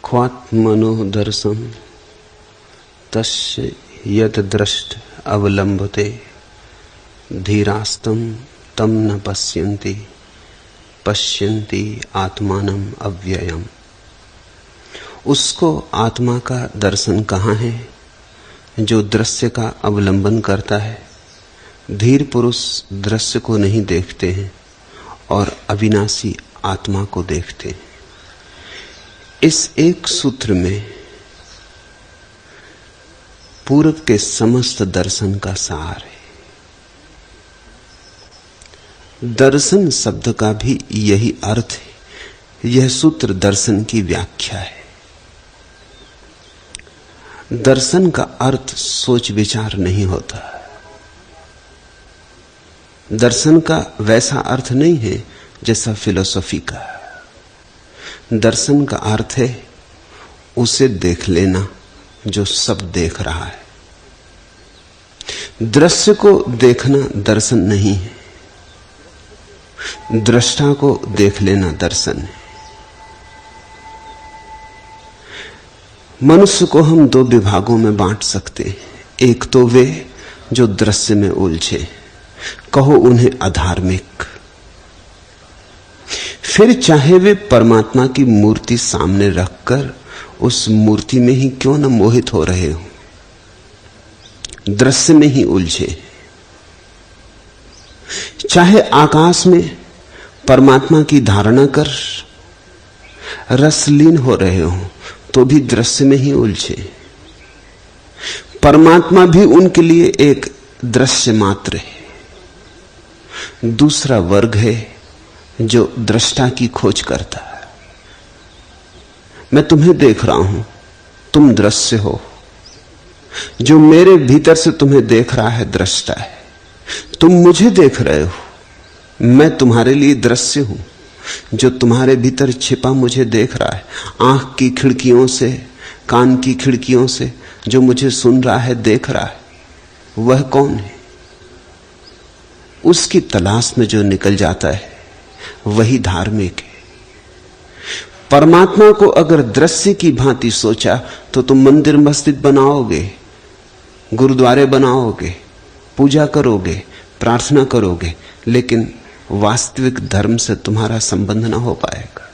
ख्वात्मनो दर्शम तस्य यत दृष्ट अवलंबते धीरास्तम तम न पश्यन्ति पश्यन्ति आत्मानम अव्ययम। उसको आत्मा का दर्शन कहाँ है जो दृश्य का अवलंबन करता है। धीर पुरुष दृश्य को नहीं देखते हैं और अविनाशी आत्मा को देखते हैं। इस एक सूत्र में पूर्व के समस्त दर्शन का सार है। दर्शन शब्द का भी यही अर्थ है। यह सूत्र दर्शन की व्याख्या है। दर्शन का अर्थ सोच विचार नहीं होता। दर्शन का वैसा अर्थ नहीं है जैसा फिलॉसफी का। दर्शन का अर्थ है उसे देख लेना जो सब देख रहा है। दृश्य को देखना दर्शन नहीं है, दृष्टा को देख लेना दर्शन है। मनुष्य को हम दो विभागों में बांट सकते हैं। एक तो वे जो दृश्य में उलझे, कहो उन्हें अधार्मिक। फिर चाहे वे परमात्मा की मूर्ति सामने रखकर उस मूर्ति में ही क्यों न मोहित हो रहे हो, दृश्य में ही उलझे। चाहे आकाश में परमात्मा की धारणा कर रसलीन हो रहे हो तो भी दृश्य में ही उलझे। परमात्मा भी उनके लिए एक दृश्य मात्र है। दूसरा वर्ग है जो दृष्टा की खोज करता है। मैं तुम्हें देख रहा हूं, तुम दृश्य हो। जो मेरे भीतर से तुम्हें देख रहा है दृष्टा है। तुम मुझे देख रहे हो, मैं तुम्हारे लिए दृश्य हूं। जो तुम्हारे भीतर छिपा मुझे देख रहा है, आंख की खिड़कियों से, कान की खिड़कियों से जो मुझे सुन रहा है, देख रहा है, वह कौन है? उसकी तलाश में जो निकल जाता है वही धार्मिक है। परमात्मा को अगर दृश्य की भांति सोचा तो तुम मंदिर मस्जिद बनाओगे, गुरुद्वारे बनाओगे, पूजा करोगे, प्रार्थना करोगे, लेकिन वास्तविक धर्म से तुम्हारा संबंध ना हो पाएगा।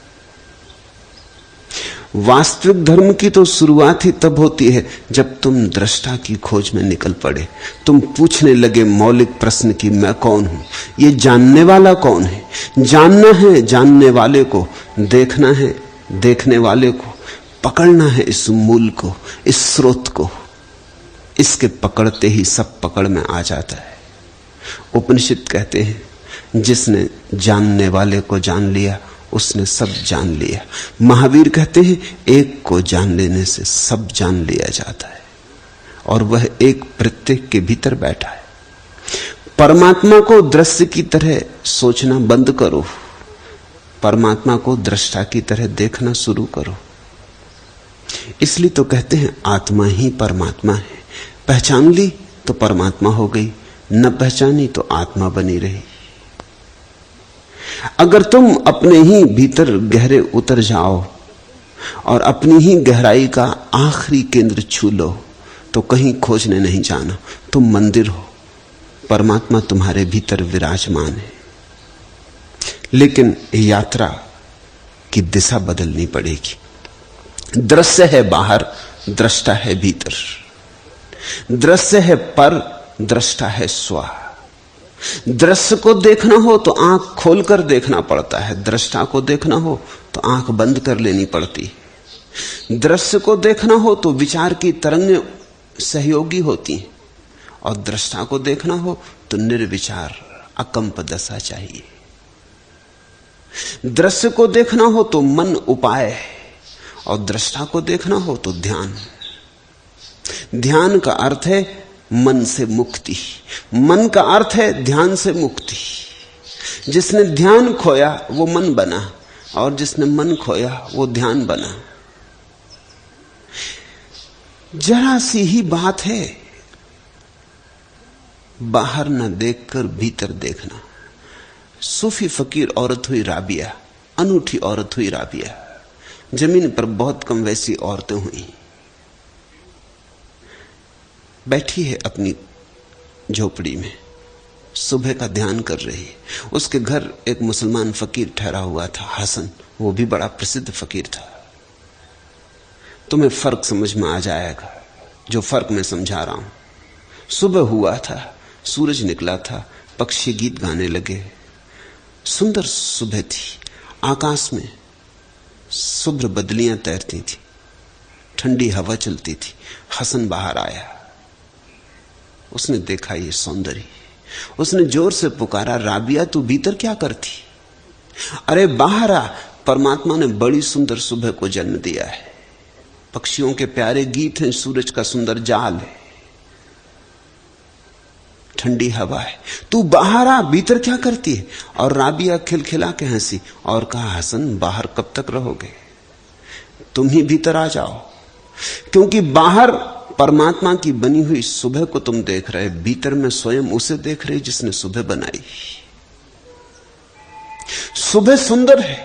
वास्तविक धर्म की तो शुरुआत ही तब होती है जब तुम दृष्टा की खोज में निकल पड़े। तुम पूछने लगे मौलिक प्रश्न की मैं कौन हूं, ये जानने वाला कौन है। जानना है जानने वाले को, देखना है देखने वाले को, पकड़ना है इस मूल को, इस स्रोत को। इसके पकड़ते ही सब पकड़ में आ जाता है। उपनिषद कहते हैं जिसने जानने वाले को जान लिया उसने सब जान लिया। महावीर कहते हैं एक को जान लेने से सब जान लिया जाता है और वह एक प्रत्येक के भीतर बैठा है। परमात्मा को दृश्य की तरह सोचना बंद करो, परमात्मा को दृष्टा की तरह देखना शुरू करो। इसलिए तो कहते हैं आत्मा ही परमात्मा है। पहचान ली तो परमात्मा हो गई, न पहचानी तो आत्मा बनी रही। अगर तुम अपने ही भीतर गहरे उतर जाओ और अपनी ही गहराई का आखिरी केंद्र छू लो तो कहीं खोजने नहीं जाना। तुम मंदिर हो, परमात्मा तुम्हारे भीतर विराजमान है। लेकिन यात्रा की दिशा बदलनी पड़ेगी। दृश्य है बाहर, दृष्टा है भीतर। दृश्य है पर, दृष्टा है स्व। दृश्य को देखना हो तो आंख खोलकर देखना पड़ता है, दृष्टा को देखना हो तो आंख बंद कर लेनी पड़ती है। दृश्य को देखना हो तो विचार की तरंगें सहयोगी होती हैं और दृष्टा को देखना हो तो निर्विचार अकंप दशा चाहिए। दृश्य को देखना हो तो मन उपाय है और दृष्टा को देखना हो तो ध्यान। ध्यान का अर्थ है मन से मुक्ति, मन का अर्थ है ध्यान से मुक्ति। जिसने ध्यान खोया वो मन बना और जिसने मन खोया वो ध्यान बना। जरा सी ही बात है, बाहर न देखकर भीतर देखना। सूफी फकीर औरत हुई राबिया, अनूठी औरत हुई राबिया। जमीन पर बहुत कम वैसी औरतें हुई, बैठी है अपनी झोपड़ी में, सुबह का ध्यान कर रही है। उसके घर एक मुसलमान फकीर ठहरा हुआ था, हसन, वो भी बड़ा प्रसिद्ध फकीर था। तुम्हें फर्क समझ में आ जाएगा जो फर्क मैं समझा रहा हूं। सुबह हुआ था, सूरज निकला था, पक्षी गीत गाने लगे, सुंदर सुबह थी। आकाश में शुभ्र बदलियां तैरती थी, ठंडी हवा चलती थी। हसन बाहर आया, उसने देखा ये सौंदर्य, उसने जोर से पुकारा, राबिया तू भीतर क्या करती? अरे बाहर आ, परमात्मा ने बड़ी सुंदर सुबह को जन्म दिया है, पक्षियों के प्यारे गीत हैं, सूरज का सुंदर जाल है, ठंडी हवा है, तू बाहर आ, भीतर क्या करती है? और राबिया खिलखिला के हंसी और कहा, हसन बाहर कब तक रहोगे, तुम ही भीतर आ जाओ, क्योंकि बाहर परमात्मा की बनी हुई सुबह को तुम देख रहे, भीतर में स्वयं उसे देख रहे जिसने सुबह बनाई। सुबह सुंदर है,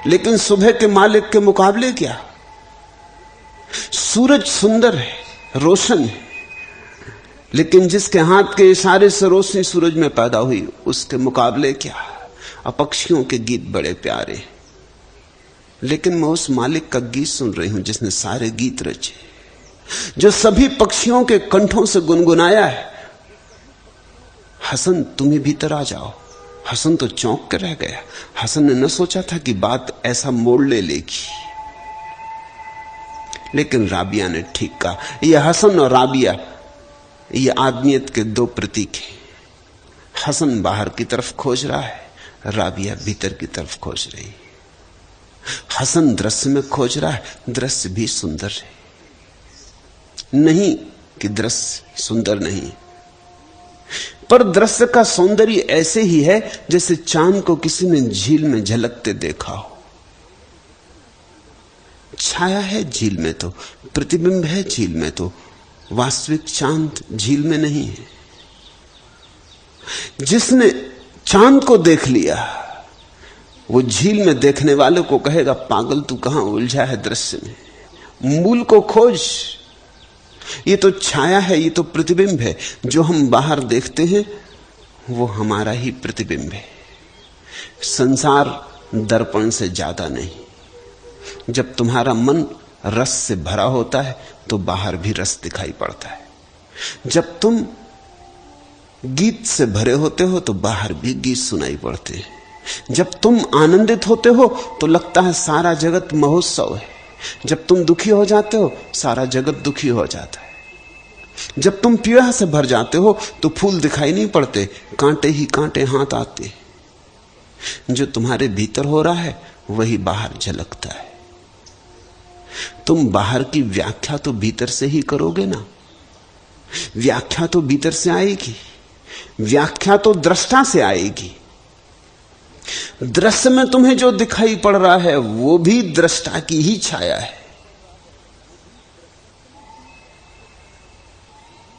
लेकिन सुबह के मालिक के मुकाबले क्या? सूरज सुंदर है, रोशन है, लेकिन जिसके हाथ के इशारे से रोशनी सूरज में पैदा हुई, उसके मुकाबले क्या? पक्षियों के गीत बड़े प्यारे, लेकिन मैं उस मालिक का गीत सुन रही हूं जिसने सारे गीत रचे, जो सभी पक्षियों के कंठों से गुनगुनाया है। हसन तुम ही भीतर आ जाओ। हसन तो चौंक कर रह गया। हसन ने न सोचा था कि बात ऐसा मोड़ ले लेगी, लेकिन राबिया ने ठीक कहा। यह हसन और राबिया, ये आदमियत के दो प्रतीक हैं। हसन बाहर की तरफ खोज रहा है, राबिया भीतर की तरफ खोज रही। हसन दृश्य में खोज रहा है, दृश्य भी सुंदर है, नहीं कि दृश्य सुंदर नहीं, पर दृश्य का सौंदर्य ऐसे ही है जैसे चांद को किसी ने झील में झलकते देखा हो। छाया है झील में तो, प्रतिबिंब है झील में तो, वास्तविक चांद झील में नहीं है। जिसने चांद को देख लिया वो झील में देखने वाले को कहेगा, पागल तू कहां उलझा है दृश्य में, मूल को खोज। ये तो छाया है, ये तो प्रतिबिंब है। जो हम बाहर देखते हैं वो हमारा ही प्रतिबिंब है। संसार दर्पण से ज्यादा नहीं। जब तुम्हारा मन रस से भरा होता है तो बाहर भी रस दिखाई पड़ता है। जब तुम गीत से भरे होते हो तो बाहर भी गीत सुनाई पड़ते हैं। जब तुम आनंदित होते हो तो लगता है सारा जगत महोत्सव है। जब तुम दुखी हो जाते हो सारा जगत दुखी हो जाता है। जब तुम पीड़ा से भर जाते हो तो फूल दिखाई नहीं पड़ते, कांटे ही कांटे हाथ आते। जो तुम्हारे भीतर हो रहा है वही बाहर झलकता है। तुम बाहर की व्याख्या तो भीतर से ही करोगे ना। व्याख्या तो भीतर से आएगी, व्याख्या तो दृष्टा से आएगी। दृश्य में तुम्हें जो दिखाई पड़ रहा है वो भी दृष्टा की ही छाया है।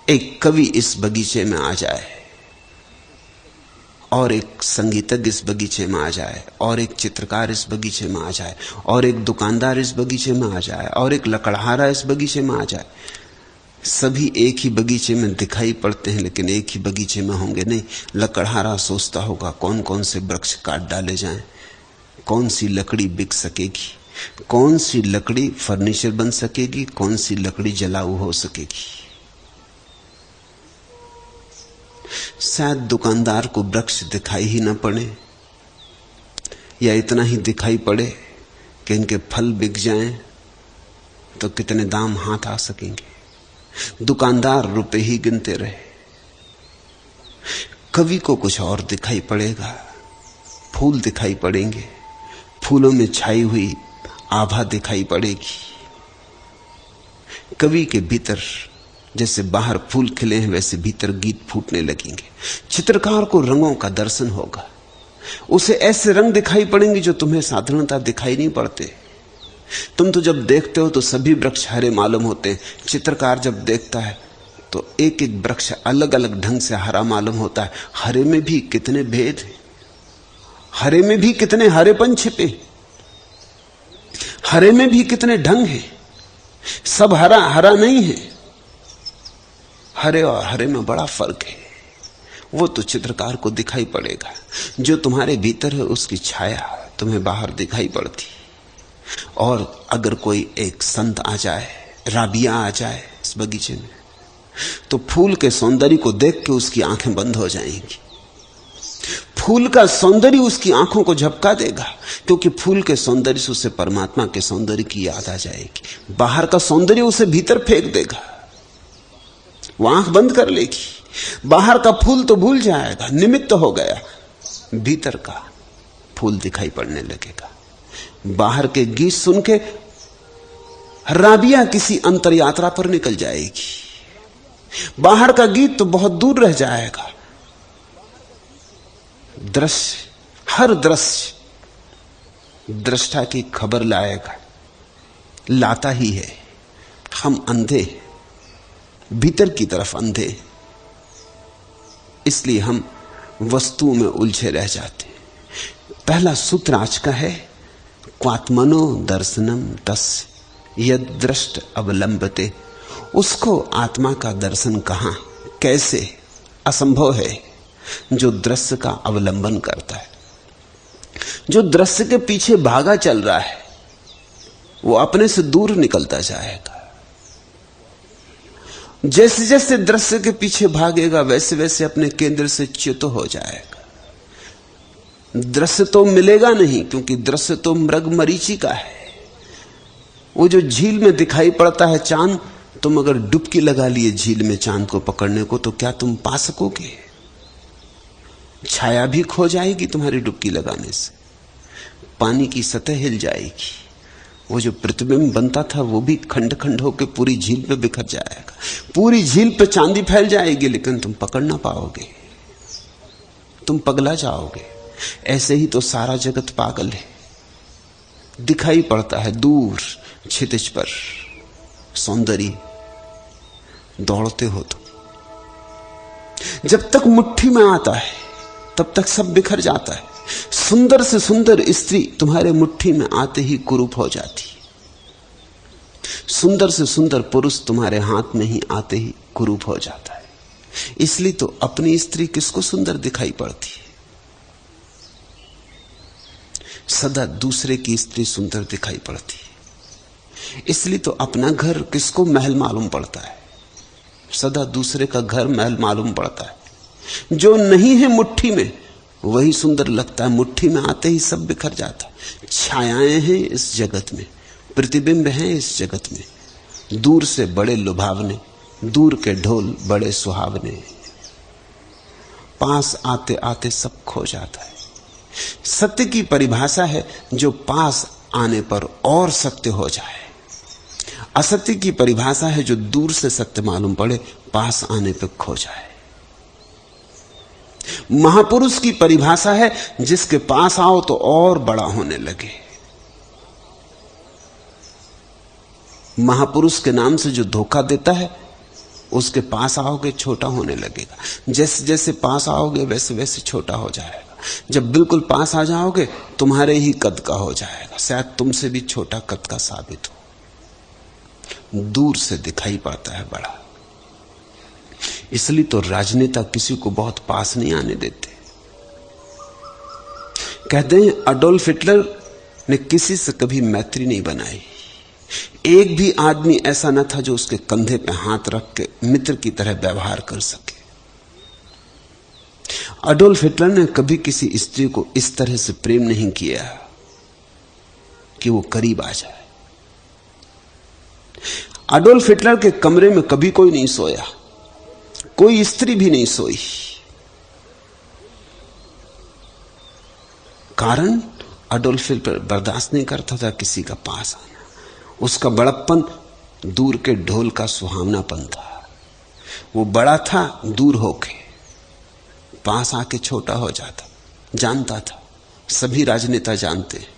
एक कवि इस बगीचे में आ जाए और एक संगीतज्ञ इस बगीचे में आ जाए और एक चित्रकार इस बगीचे में आ जाए और एक दुकानदार इस बगीचे में आ जाए और एक लकड़हारा इस बगीचे में आ जाए, सभी एक ही बगीचे में दिखाई पड़ते हैं लेकिन एक ही बगीचे में होंगे नहीं। लकड़हारा सोचता होगा कौन कौन से वृक्ष काट डाले जाएं, कौन सी लकड़ी बिक सकेगी, कौन सी लकड़ी फर्नीचर बन सकेगी, कौन सी लकड़ी जलाऊ हो सकेगी। शायद दुकानदार को वृक्ष दिखाई ही न पड़े, या इतना ही दिखाई पड़े कि इनके फल बिक जाएं तो कितने दाम हाथ आ सकेंगे। दुकानदार रुपए ही गिनते रहे। कवि को कुछ और दिखाई पड़ेगा, फूल दिखाई पड़ेंगे, फूलों में छाई हुई आभा दिखाई पड़ेगी। कवि के भीतर जैसे बाहर फूल खिले हैं वैसे भीतर गीत फूटने लगेंगे। चित्रकार को रंगों का दर्शन होगा, उसे ऐसे रंग दिखाई पड़ेंगे जो तुम्हें साधारणतः दिखाई नहीं पड़ते। तुम तो जब देखते हो तो सभी वृक्ष हरे मालूम होते हैं। चित्रकार जब देखता है तो एक एक वृक्ष अलग अलग ढंग से हरा मालूम होता है। हरे में भी कितने भेद हैं, हरे में भी कितने हरेपन छिपे। हरे में भी कितने ढंग हैं, सब हरा हरा नहीं है। हरे और हरे में बड़ा फर्क है। वो तो चित्रकार को दिखाई पड़ेगा। जो तुम्हारे भीतर है उसकी छाया तुम्हें बाहर दिखाई पड़ती। और अगर कोई एक संत आ जाए, राबिया आ जाए इस बगीचे में, तो फूल के सौंदर्य को देख के उसकी आंखें बंद हो जाएंगी। फूल का सौंदर्य उसकी आंखों को झपका देगा, क्योंकि फूल के सौंदर्य से उसे परमात्मा के सौंदर्य की याद आ जाएगी। बाहर का सौंदर्य उसे भीतर फेंक देगा, वो आंख बंद कर लेगी। बाहर का फूल तो भूल जाएगा, निमित्त हो गया, भीतर का फूल दिखाई पड़ने लगेगा। बाहर के गीत सुन के राबिया किसी अंतर यात्रा पर निकल जाएगी। बाहर का गीत तो बहुत दूर रह जाएगा। दृश्य, हर दृश्य दृष्टा की खबर लाएगा, लाता ही है। हम अंधे, भीतर की तरफ अंधे, इसलिए हम वस्तुओं में उलझे रह जाते हैं। पहला सूत्र आज का है, क्वात्मनो दर्शनम तस्य यद दृष्ट अवलंबते। उसको आत्मा का दर्शन कहां, कैसे, असंभव है जो दृश्य का अवलंबन करता है। जो दृश्य के पीछे भागा चल रहा है वो अपने से दूर निकलता जाएगा। जैसे जैसे दृश्य के पीछे भागेगा वैसे वैसे अपने केंद्र से च्युत हो जाएगा। दृश्य तो मिलेगा नहीं, क्योंकि दृश्य तो मृग मरीचि का है। वो जो झील में दिखाई पड़ता है चांद, तुम अगर डुबकी लगा लिए झील में चांद को पकड़ने को, तो क्या तुम पा सकोगे? छाया भी खो जाएगी तुम्हारी डुबकी लगाने से, पानी की सतह हिल जाएगी, वो जो प्रतिबिंब बनता था वो भी खंड खंड होकर पूरी झील पे बिखर जाएगा। पूरी झील पे चांदी फैल जाएगी, लेकिन तुम पकड़ ना पाओगे, तुम पगला जाओगे। ऐसे ही तो सारा जगत पागल है। दिखाई पड़ता है दूर क्षितिज पर सौंदर्य, दौड़ते हो तो जब तक मुट्ठी में आता है तब तक सब बिखर जाता है। सुंदर से सुंदर स्त्री तुम्हारे मुट्ठी में आते ही कुरूप हो जाती, सुंदर से सुंदर पुरुष तुम्हारे हाथ में ही आते ही कुरूप हो जाता है। इसलिए तो अपनी स्त्री किसको सुंदर दिखाई पड़ती है, सदा दूसरे की स्त्री सुंदर दिखाई पड़ती है। इसलिए तो अपना घर किसको महल मालूम पड़ता है, सदा दूसरे का घर महल मालूम पड़ता है। जो नहीं है मुट्ठी में वही सुंदर लगता है, मुट्ठी में आते ही सब बिखर जाता है। छायाएं हैं इस जगत में, प्रतिबिंब हैं इस जगत में, दूर से बड़े लुभावने, दूर के ढोल बड़े सुहावने, पास आते आते सब खो जाता है। सत्य की परिभाषा है जो पास आने पर और सत्य हो जाए। असत्य की परिभाषा है जो दूर से सत्य मालूम पड़े, पास आने पर खो जाए। महापुरुष की परिभाषा है जिसके पास आओ तो और बड़ा होने लगे। महापुरुष के नाम से जो धोखा देता है उसके पास आओगे छोटा होने लगेगा। जैसे जैसे पास आओगे वैसे वैसे छोटा हो जाएगा। जब बिल्कुल पास आ जाओगे तुम्हारे ही कद का हो जाएगा, शायद तुमसे भी छोटा कद का साबित हो। दूर से दिखाई पड़ता है बड़ा। इसलिए तो राजनेता किसी को बहुत पास नहीं आने देते। कहते हैं अडोल्फ हिटलर ने किसी से कभी मैत्री नहीं बनाई। एक भी आदमी ऐसा न था जो उसके कंधे पे हाथ रख के मित्र की तरह व्यवहार कर सके। अडोल्फ हिटलर ने कभी किसी स्त्री को इस तरह से प्रेम नहीं किया कि वो करीब आ जाए। अडोल्फ हिटलर के कमरे में कभी कोई नहीं सोया, कोई स्त्री भी नहीं सोई। कारण अडोल्फ हिटलर बर्दाश्त नहीं करता था किसी का पास आना। उसका बड़प्पन दूर के ढोल का सुहावनापन था। वो बड़ा था दूर होके, पास आके छोटा हो जाता। जानता था, सभी राजनेता जानते हैं।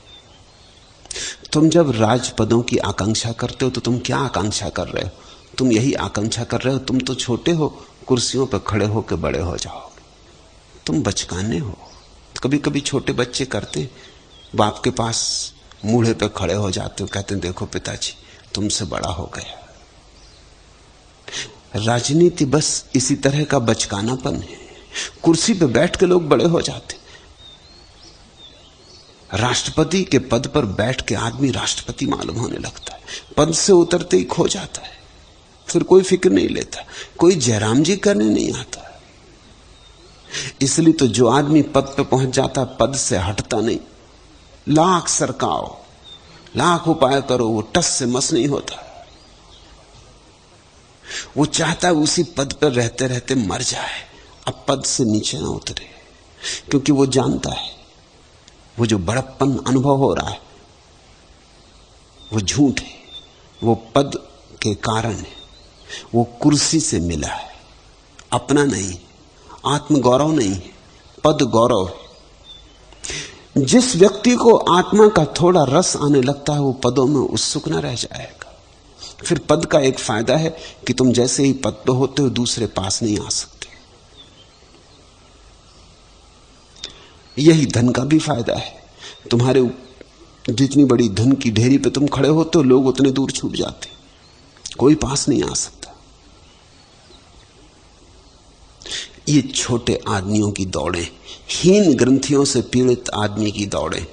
तुम जब राजपदों की आकांक्षा करते हो तो तुम क्या आकांक्षा कर रहे हो? तुम यही आकांक्षा कर रहे हो, तुम तो छोटे हो, कुर्सियों पर खड़े होकर बड़े हो जाओगे। तुम बचकाने हो। कभी कभी छोटे बच्चे करते, बाप के पास मूढ़े पे खड़े हो जाते हो, कहते हैं देखो पिताजी तुमसे बड़ा हो गया। राजनीति बस इसी तरह का बचकानापन है। कुर्सी पे बैठ के लोग बड़े हो जाते। राष्ट्रपति के पद पर बैठ के आदमी राष्ट्रपति मालूम होने लगता है, पद से उतरते ही खो जाता है, फिर कोई फिक्र नहीं लेता, कोई जयराम जी करने नहीं आता। इसलिए तो जो आदमी पद पे पहुंच जाता पद से हटता नहीं। लाख सरकाओ, लाख उपाय करो, वो टस से मस नहीं होता। वो चाहता है उसी पद पर रहते रहते मर जाए, अब पद से नीचे ना उतरे, क्योंकि वो जानता है वो जो बड़प्पन अनुभव हो रहा है वो झूठ है, वो पद के कारण है, वो कुर्सी से मिला है, अपना नहीं, आत्मगौरव नहीं है, पद गौरव है। जिस व्यक्ति को आत्मा का थोड़ा रस आने लगता है वो पदों में उत्सुक न रह जाएगा। फिर पद का एक फायदा है कि तुम जैसे ही पद पे होते हो दूसरे पास नहीं आ सकते। यही धन का भी फायदा है। तुम्हारे जितनी बड़ी धन की ढेरी पे तुम खड़े होते हो लोग उतने दूर छूट जाते, कोई पास नहीं आ सकता। ये छोटे आदमियों की दौड़ें, हीन ग्रंथियों से पीड़ित आदमी की दौड़ें,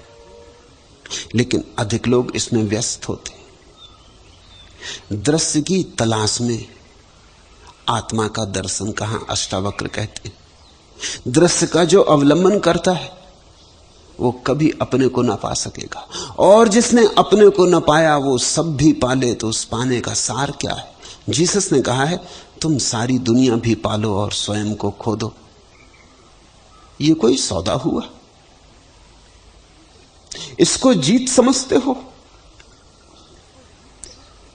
लेकिन अधिक लोग इसमें व्यस्त होते। दृश्य की तलाश में आत्मा का दर्शन कहां, अष्टावक्र कहते हैं। दृश्य का जो अवलंबन करता है वो कभी अपने को ना पा सकेगा, और जिसने अपने को ना पाया वो सब भी पाले तो उस पाने का सार क्या है। जीसस ने कहा है तुम सारी दुनिया भी पालो और स्वयं को खो दो। ये कोई सौदा हुआ? इसको जीत समझते हो?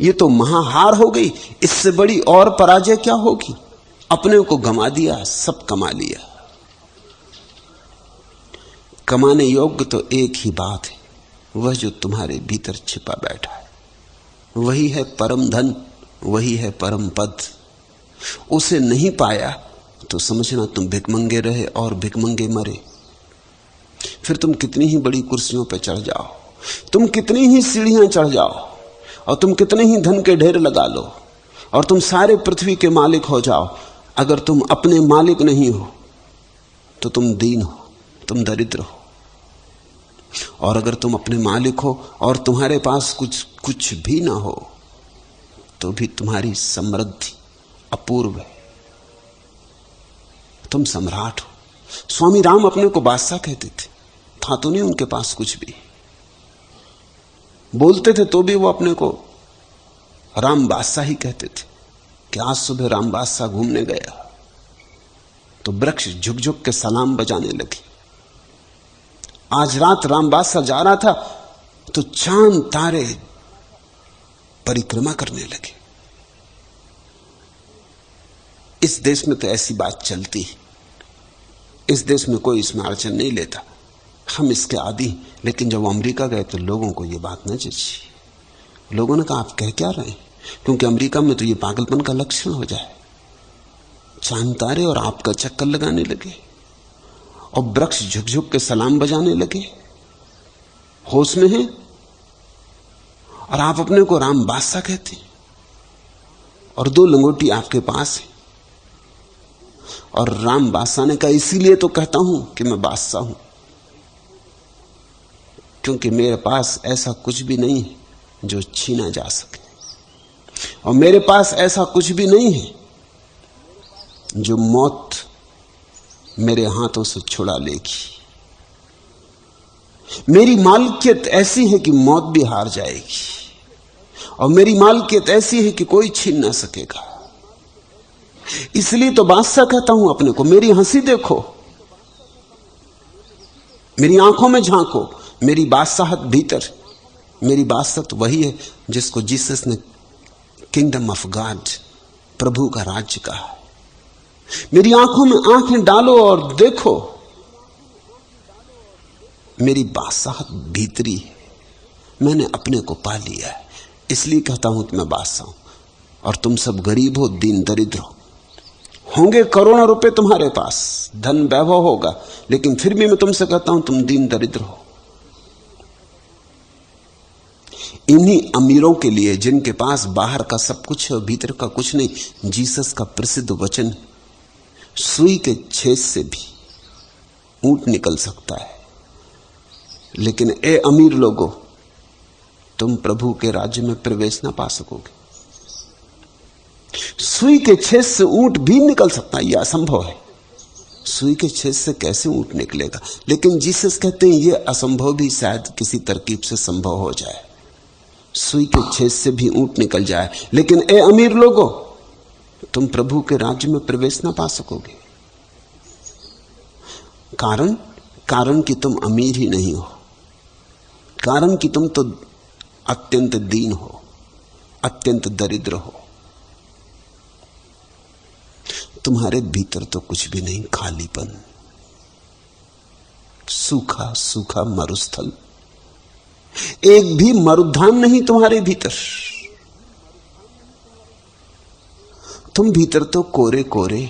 ये तो महाहार हो गई। इससे बड़ी और पराजय क्या होगी? अपने को गमा दिया, सब कमा लिया। कमाने योग्य तो एक ही बात है, वह जो तुम्हारे भीतर छिपा बैठा है, वही है परम धन, वही है परम पद। उसे नहीं पाया तो समझना तुम भिकमंगे रहे और भिकमंगे मरे। फिर तुम कितनी ही बड़ी कुर्सियों पर चढ़ जाओ, तुम कितनी ही सीढ़ियां चढ़ जाओ, और तुम कितने ही धन के ढेर लगा लो, और तुम सारे पृथ्वी के मालिक हो जाओ, अगर तुम अपने मालिक नहीं हो तो तुम दीन हो, तुम दरिद्र हो। और अगर तुम अपने मालिक हो और तुम्हारे पास कुछ भी ना हो तो भी तुम्हारी समृद्धि अपूर्व है, तुम सम्राट हो। स्वामी राम अपने को बादशाह कहते थे, था तो नहीं उनके पास कुछ भी। बोलते थे तो भी वो अपने को राम बादशाह ही कहते थे कि आज सुबह राम बादशाह घूमने गया तो वृक्ष झुक झुक के सलाम बजाने लगे। आज रात राम बादशाह जा रहा था तो चांद तारे परिक्रमा करने लगे। इस देश में तो ऐसी बात चलती है, इस देश में कोई इसमें अड़चन नहीं लेता, हम इसके आदी। लेकिन जब अमेरिका गए तो लोगों को यह बात न जची। लोगों ने कहा आप कह क्या रहे हैं, क्योंकि अमेरिका में तो ये पागलपन का लक्षण हो जाए। चांद तारे और आपका चक्कर लगाने लगे और वृक्ष झुक झुक के सलाम बजाने लगे, होश में हैं, और आप अपने को राम बादशाह कहते हैं, और दो लंगोटी आपके पास है। और राम बादशाह ने कहा इसीलिए तो कहता हूं कि मैं बादशाह हूं, क्योंकि मेरे पास ऐसा कुछ भी नहीं है जो छीना जा सके, और मेरे पास ऐसा कुछ भी नहीं है जो मौत मेरे हाथों से छुड़ा लेगी। मेरी मालिकियत ऐसी है कि मौत भी हार जाएगी, और मेरी मालिकियत ऐसी है कि कोई छीन ना सकेगा। इसलिए तो बादशाह कहता हूं अपने को। मेरी हंसी देखो, मेरी आंखों में झांको, मेरी बादशाहत भीतर। मेरी बादशाहत वही है जिसको जीसस ने किंगडम ऑफ गॉड, प्रभु का राज्य कहा। मेरी आंखों में आंखें डालो और देखो, मेरी बादशाहत भीतरी है, मैंने अपने को पा लिया है। इसलिए कहता हूं कि मैं बादशाह हूं, और तुम सब गरीब हो, दीन दरिद्र हो। होंगे करोड़ों रुपए तुम्हारे पास, धन वैभव होगा, लेकिन फिर भी मैं तुमसे कहता हूं तुम दीन दरिद्र हो। इन्हीं अमीरों के लिए जिनके पास बाहर का सब कुछ है और भीतर का कुछ नहीं, जीसस का प्रसिद्ध वचन, सुई के छेद से भी ऊंट निकल सकता है, लेकिन ए अमीर लोगों, तुम प्रभु के राज्य में प्रवेश ना पा सकोगे। सुई के छेद से ऊंट भी निकल सकता है, यह असंभव है। सुई के छेद से कैसे ऊंट निकलेगा? लेकिन जीसस कहते हैं यह असंभव भी शायद किसी तरकीब से संभव हो जाए, सुई के छेद से भी ऊंट निकल जाए। लेकिन ए अमीर लोगों, तुम प्रभु के राज्य में प्रवेश ना पा सकोगे। कारण कि तुम अमीर ही नहीं हो, कारण कि तुम तो अत्यंत दीन हो, अत्यंत दरिद्र हो। तुम्हारे भीतर तो कुछ भी नहीं, खालीपन, सूखा सूखा मरुस्थल, एक भी मरुद्यान नहीं तुम्हारे भीतर। तुम भीतर तो कोरे कोरे,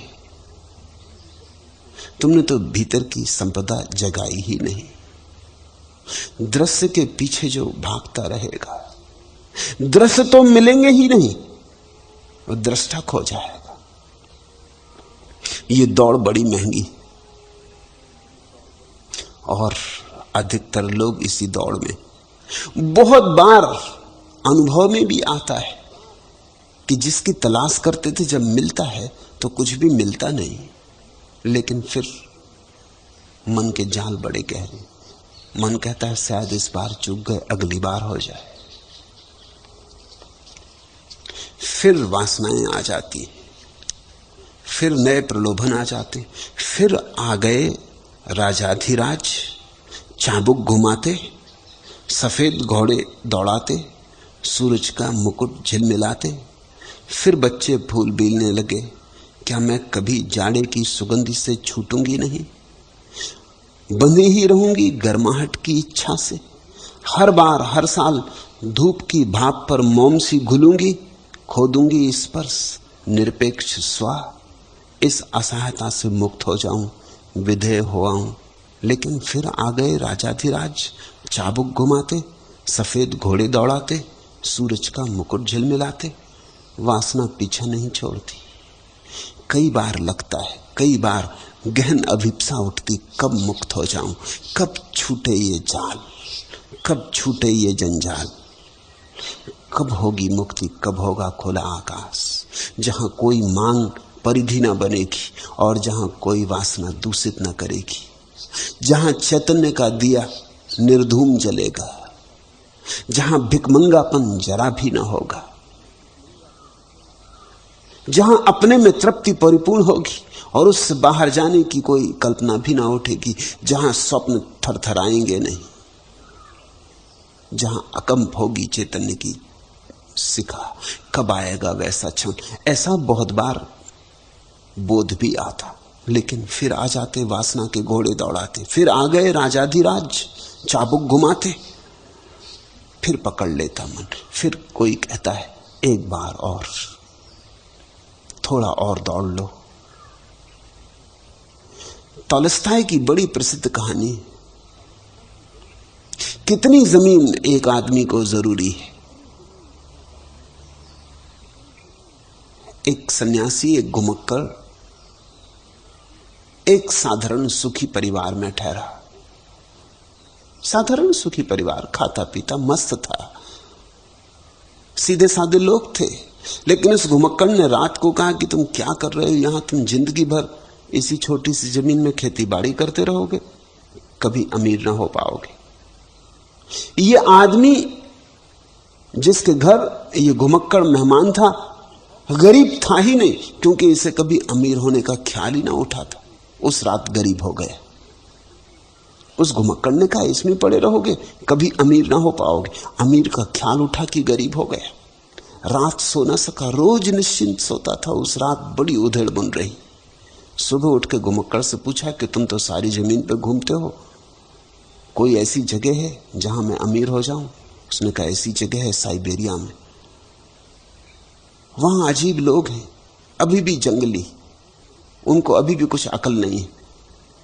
तुमने तो भीतर की संपदा जगाई ही नहीं। दृश्य के पीछे जो भागता रहेगा, दृश्य तो मिलेंगे ही नहीं, वो दृष्टा खो जाएगा। ये दौड़ बड़ी महंगी, और अधिकतर लोग इसी दौड़ में, बहुत बार अनुभव में भी आता है कि जिसकी तलाश करते थे जब मिलता है तो कुछ भी मिलता नहीं, लेकिन फिर मन के जाल बड़े गहरे, मन कहता है शायद इस बार चूक गए, अगली बार हो जाए। फिर वासनाएं आ जाती हैं, फिर नए प्रलोभन आ जाते, फिर आ गए राजाधिराज, चाबुक घुमाते, सफेद घोड़े दौड़ाते, सूरज का मुकुट झिलमिलाते। फिर बच्चे फूल बीलने लगे, क्या मैं कभी जाड़े की सुगंधी से छूटूंगी नहीं, बंधी ही रहूंगी गर्माहट की इच्छा से। हर बार हर साल धूप की भाप पर मोम सी घुलूंगी, खो दूंगी स्पर्श निरपेक्ष स्वा, इस असहायता से मुक्त हो जाऊं, विधेय हो आऊं। लेकिन फिर आ गए राजाधिराज, चाबुक घुमाते, सफेद घोड़े दौड़ाते, सूरज का मुकुट झिलमिलाते। वासना पीछा नहीं छोड़ती। कई बार लगता है, कई बार गहन अभिप्सा उठती, कब मुक्त हो जाऊं, कब छूटे ये जाल, कब छूटे ये जंजाल, कब होगी मुक्ति, कब होगा खुला आकाश, जहां कोई मांग परिधि न बनेगी और जहां कोई वासना दूषित न करेगी, जहां चैतन्य का दिया निर्धूम जलेगा, जहां भिकमंगापन जरा भी न होगा, जहां अपने में तृप्ति परिपूर्ण होगी और उससे बाहर जाने की कोई कल्पना भी ना उठेगी, जहां स्वप्न थरथराएंगे नहीं, जहां अकंप होगी चैतन्य की शिखा। कब आएगा वैसा क्षण? ऐसा बहुत बार बोध भी आता, लेकिन फिर आ जाते वासना के घोड़े दौड़ाते, फिर आ गए राजाधिराज, चाबुक घुमाते, फिर पकड़ लेता मन, फिर कोई कहता है एक बार और, थोड़ा और दौड़ लो। तॉलस्टॉय की बड़ी प्रसिद्ध कहानी, कितनी जमीन एक आदमी को जरूरी है। एक सन्यासी, एक घुमक्कड़, एक साधारण सुखी परिवार में ठहरा। साधारण सुखी परिवार, खाता पीता मस्त था, सीधे साधे लोग थे। लेकिन इस घुमक्कड़ ने रात को कहा कि तुम क्या कर रहे हो यहां, तुम जिंदगी भर इसी छोटी सी जमीन में खेती बाड़ी करते रहोगे, कभी अमीर ना हो पाओगे। ये आदमी जिसके घर ये घुमक्कड़ मेहमान था, गरीब था ही नहीं, क्योंकि इसे कभी अमीर होने का ख्याल ही ना उठा था। उस रात गरीब हो गया। उस घुमक्कड़ ने कहा इसमें पड़े रहोगे, कभी अमीर ना हो पाओगे। अमीर का ख्याल उठा कि गरीब हो गया। रात सो न सका, रोज निश्चिंत सोता था। उस रात बड़ी उधेड़ बन रही। सुबह उठ के घुमक्कड़ से पूछा कि तुम तो सारी जमीन पे घूमते हो, कोई ऐसी जगह है जहां मैं अमीर हो जाऊं? उसने कहा ऐसी जगह है साइबेरिया में, वहां अजीब लोग हैं, अभी भी जंगली, उनको अभी भी कुछ अकल नहीं है।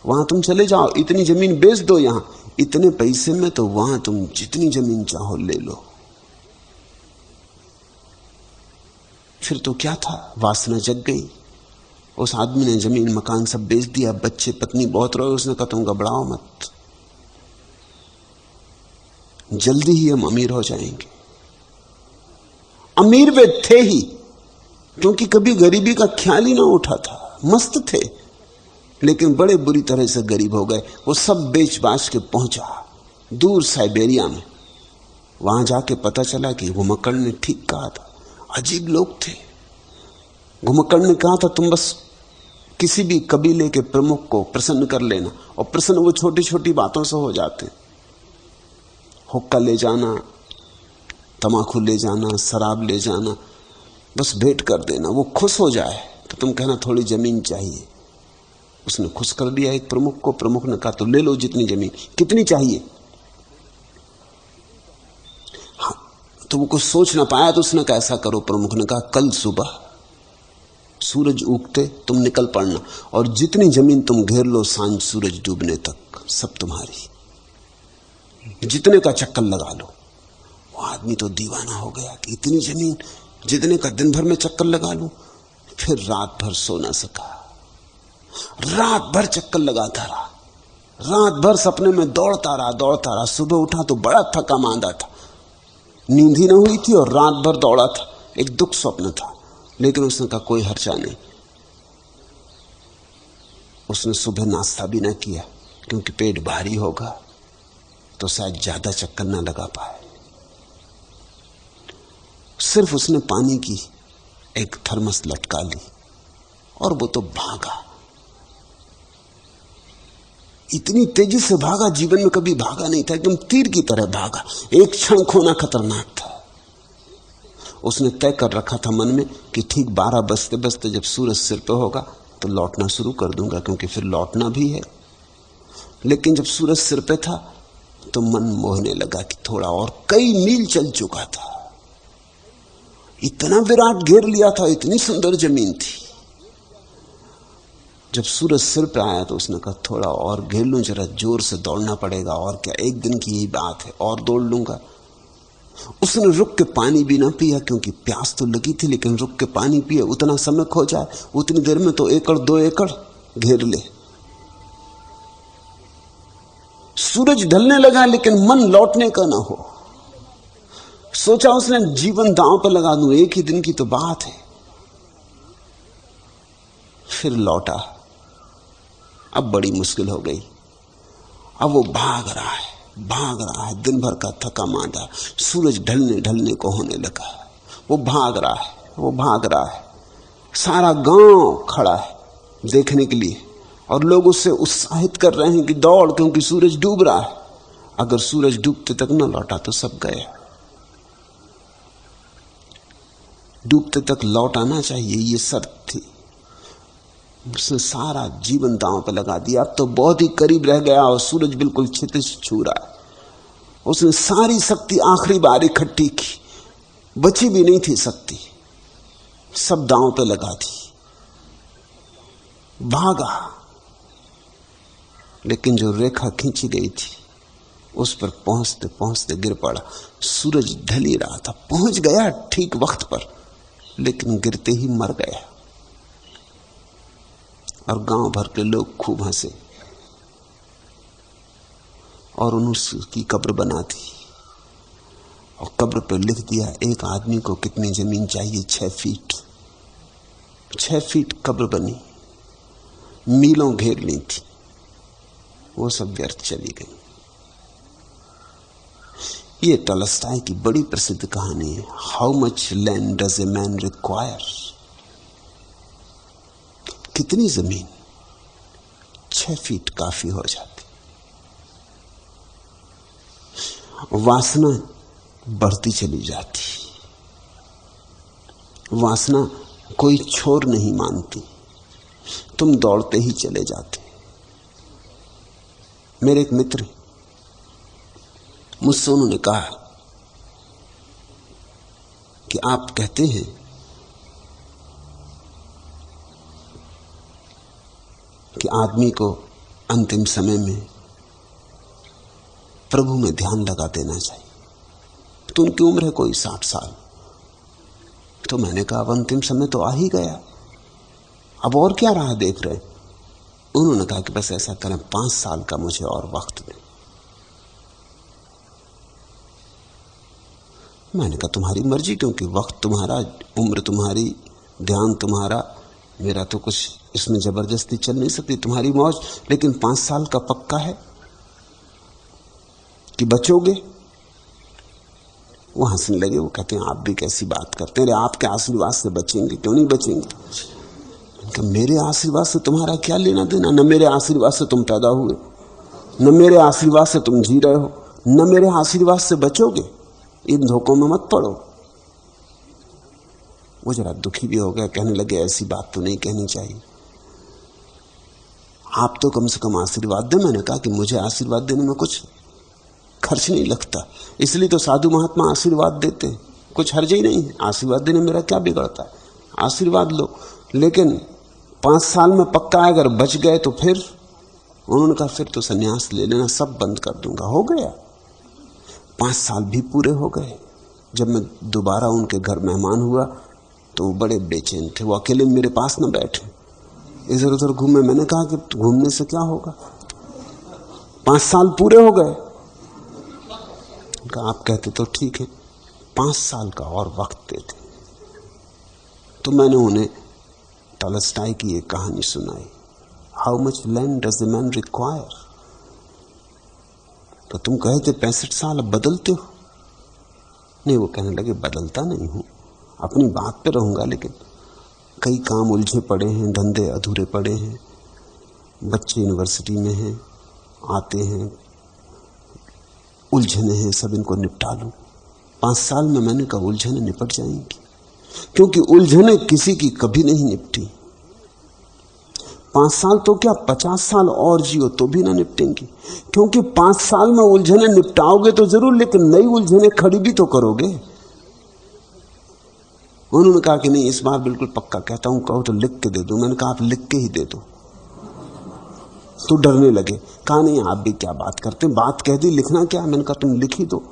वहां तुम चले जाओ, इतनी जमीन बेच दो, यहां इतने पैसे में तो वहां तुम जितनी जमीन चाहो ले लो। फिर तो क्या था, वासना जग गई। उस आदमी ने जमीन मकान सब बेच दिया, बच्चे पत्नी बहुत रोए। उसने कहा तुम घबराओ मत, जल्दी ही हम अमीर हो जाएंगे। अमीर वे थे ही, क्योंकि कभी गरीबी का ख्याल ही ना उठा था। मस्त थे, लेकिन बड़े बुरी तरह से गरीब हो गए। वो सब बेच बाच के पहुंचा दूर साइबेरिया में। वहां जाके पता चला कि घुमक्कड़ ने ठीक कहा था। अजीब लोग थे। घुमक्कड़ ने कहा था तुम बस किसी भी कबीले के प्रमुख को प्रसन्न कर लेना, और प्रसन्न वो छोटी छोटी बातों से हो जाते। हुक्का ले जाना, तमाकू ले जाना, शराब ले जाना, बस भेंट कर देना, वो खुश हो जाए तो तुम कहना थोड़ी जमीन चाहिए। उसने खुश कर दिया एक प्रमुख को। प्रमुख ने कहा तो ले लो जितनी जमीन, कितनी चाहिए। हाँ, तो वो कुछ सोच ना पाया तो उसने कहा ऐसा करो, प्रमुख ने कहा कल सुबह सूरज उगते तुम निकल पड़ना, और जितनी जमीन तुम घेर लो सांझ सूरज डूबने तक सब तुम्हारी, जितने का चक्कर लगा लो। वो आदमी तो दीवाना हो गया कि इतनी जमीन, जितने का दिन भर में चक्कर लगा लूं। फिर रात भर सो ना सका, रात भर चक्कर लगाता रहा, रात भर सपने में दौड़ता रहा। सुबह उठा तो बड़ा थका मांदा था, नींद ही ना हुई थी और रात भर दौड़ा था। एक दुख स्वप्न था, लेकिन उसने कहा कोई हर्चा नहीं। उसने सुबह नाश्ता भी ना किया, क्योंकि पेट भारी होगा तो शायद ज्यादा चक्कर ना लगा पाए। सिर्फ उसने पानी की एक थर्मस लटका ली और वो तो भागा। इतनी तेजी से भागा, जीवन में कभी भागा नहीं था, एकदम तीर की तरह भागा। एक क्षण खोना खतरनाक था। उसने तय कर रखा था मन में कि ठीक 12 बजते बजते जब सूरज सिर पे होगा तो लौटना शुरू कर दूंगा, क्योंकि फिर लौटना भी है। लेकिन जब सूरज सिर पे था तो मन मोहने लगा कि थोड़ा और, कई मील चल चुका था, इतना विराट घेर लिया था, इतनी सुंदर जमीन थी। जब सूरज सिर पे आया तो उसने कहा थोड़ा और घेर लूं, जरा जोर से दौड़ना पड़ेगा, और क्या, एक दिन की ही बात है, और दौड़ लूंगा। उसने रुक के पानी भी ना पिया, क्योंकि प्यास तो लगी थी, लेकिन रुक के पानी पिए उतना समय खो जाए, उतनी देर में तो 1-2 एकड़ घेर ले। सूरज ढलने लगा, लेकिन मन लौटने का ना हो। सोचा उसने जीवन दांव पर लगा दूं, एक ही दिन की तो बात है। फिर लौटा। अब बड़ी मुश्किल हो गई। अब वो भाग रहा है, दिन भर का थका मांदा। सूरज ढलने ढलने को होने लगा। वो भाग रहा है। सारा गांव खड़ा है देखने के लिए, और लोग उससे उत्साहित कर रहे हैं कि दौड़, क्योंकि सूरज डूब रहा है। अगर सूरज डूबते तक न लौटा तो सब गए। डूबते तक लौट आना चाहिए, ये शर्त थी। उसने सारा जीवन दांव पे लगा दिया। अब तो बहुत ही करीब रह गया और सूरज बिल्कुल क्षितिज छू रहा है। उसने सारी शक्ति आखिरी बार इकट्ठी की, बची भी नहीं थी शक्ति, सब दांव पे लगा दी। भागा, लेकिन जो रेखा खींची गई थी उस पर पहुंचते पहुंचते गिर पड़ा। सूरज ढल ही रहा था, पहुंच गया ठीक वक्त पर, लेकिन गिरते ही मर गया। और गांव भर के लोग खूब हंसे और उसकी कब्र बना दी, और कब्र पर लिख दिया एक आदमी को कितनी जमीन चाहिए, 6 फीट। 6 फीट कब्र बनी, मीलों घेर ली थी, वो सब व्यर्थ चली गई। ये टॉलस्टॉय की बड़ी प्रसिद्ध कहानी है, how much land does a man require. कितनी जमीन, 6 फीट काफी हो जाती। वासना बढ़ती चली जाती, वासना कोई छोर नहीं मानती, तुम दौड़ते ही चले जाते। मेरे एक मित्र, मुझसे उन्होंने कहा कि आप कहते हैं कि आदमी को अंतिम समय में प्रभु में ध्यान लगा देना चाहिए। तो उनकी उम्र है कोई 60 साल। तो मैंने कहा अब अंतिम समय तो आ ही गया, अब और क्या राह देख रहे हैं? उन्होंने कहा कि बस ऐसा करें, 5 साल का मुझे और वक्त दें। मैंने कहा तुम्हारी मर्जी, क्योंकि वक्त तुम्हारा, उम्र तुम्हारी, ध्यान तुम्हारा, मेरा तो कुछ इसमें जबरदस्ती चल नहीं सकती, तुम्हारी मौज। लेकिन 5 साल का पक्का है कि बचोगे? वो हंसने लगे। वो कहते हैं आप भी कैसी बात करते हैं, आपके आशीर्वाद से बचेंगे, क्यों नहीं बचेंगे? मेरे आशीर्वाद से तुम्हारा क्या लेना देना? न मेरे आशीर्वाद से तुम पैदा हुए, न मेरे आशीर्वाद से तुम जी रहे हो, न मेरे आशीर्वाद से बचोगे। इन धोखों में मत पड़ो। वो जरा दुखी भी हो गया, कहने लगे ऐसी बात तो नहीं कहनी चाहिए, आप तो कम से कम आशीर्वाद दें। मैंने कहा कि मुझे आशीर्वाद देने में कुछ खर्च नहीं लगता, इसलिए तो साधु महात्मा आशीर्वाद देते हैं, कुछ हर्ज ही नहीं है। आशीर्वाद देने मेरा क्या बिगड़ता है, आशीर्वाद लो। लेकिन 5 साल में पक्का है, अगर बच गए तो फिर? उन्होंने कहा फिर तो संन्यास ले लेना, सब बंद कर दूंगा। हो गया, 5 साल भी पूरे हो गए। जब मैं दोबारा उनके घर मेहमान हुआ तो वो बड़े बेचैन थे, वो अकेले मेरे पास न बैठे, इधर उधर घूमे। मैंने कहा कि घूमने से क्या होगा, 5 साल पूरे हो गए। आप कहते तो ठीक है, 5 साल का और वक्त देते। तो मैंने उन्हें टॉलस्टॉय की एक कहानी सुनाई, how much land does a man require. तो तुम कहे थे 65 साल, अब बदलते हो? नहीं, वो कहने लगे बदलता नहीं हूं, अपनी बात पे रहूंगा, लेकिन कई काम उलझे पड़े हैं, धंधे अधूरे पड़े हैं, बच्चे यूनिवर्सिटी में हैं, आते हैं, उलझने हैं, सब इनको निपटा लूं। 5 साल में मैंने कहा उलझने निपट जाएंगी, क्योंकि उलझने किसी की कभी नहीं निपटी। 5 साल तो क्या, 50 साल और जियो तो भी ना निपटेंगी, क्योंकि 5 साल में उलझने निपटाओगे तो जरूर, लेकिन नई उलझने खड़ी भी तो करोगे। उन्होंने कहा कि नहीं, इस बार बिल्कुल पक्का कहता हूं, कहो तो लिख के दे दो। मैंने कहा आप लिख के ही दे दो। तो डरने लगे, कहा नहीं आप भी क्या बात करते, बात कह दी, लिखना क्या? मैंने कहा तुम लिख ही दो।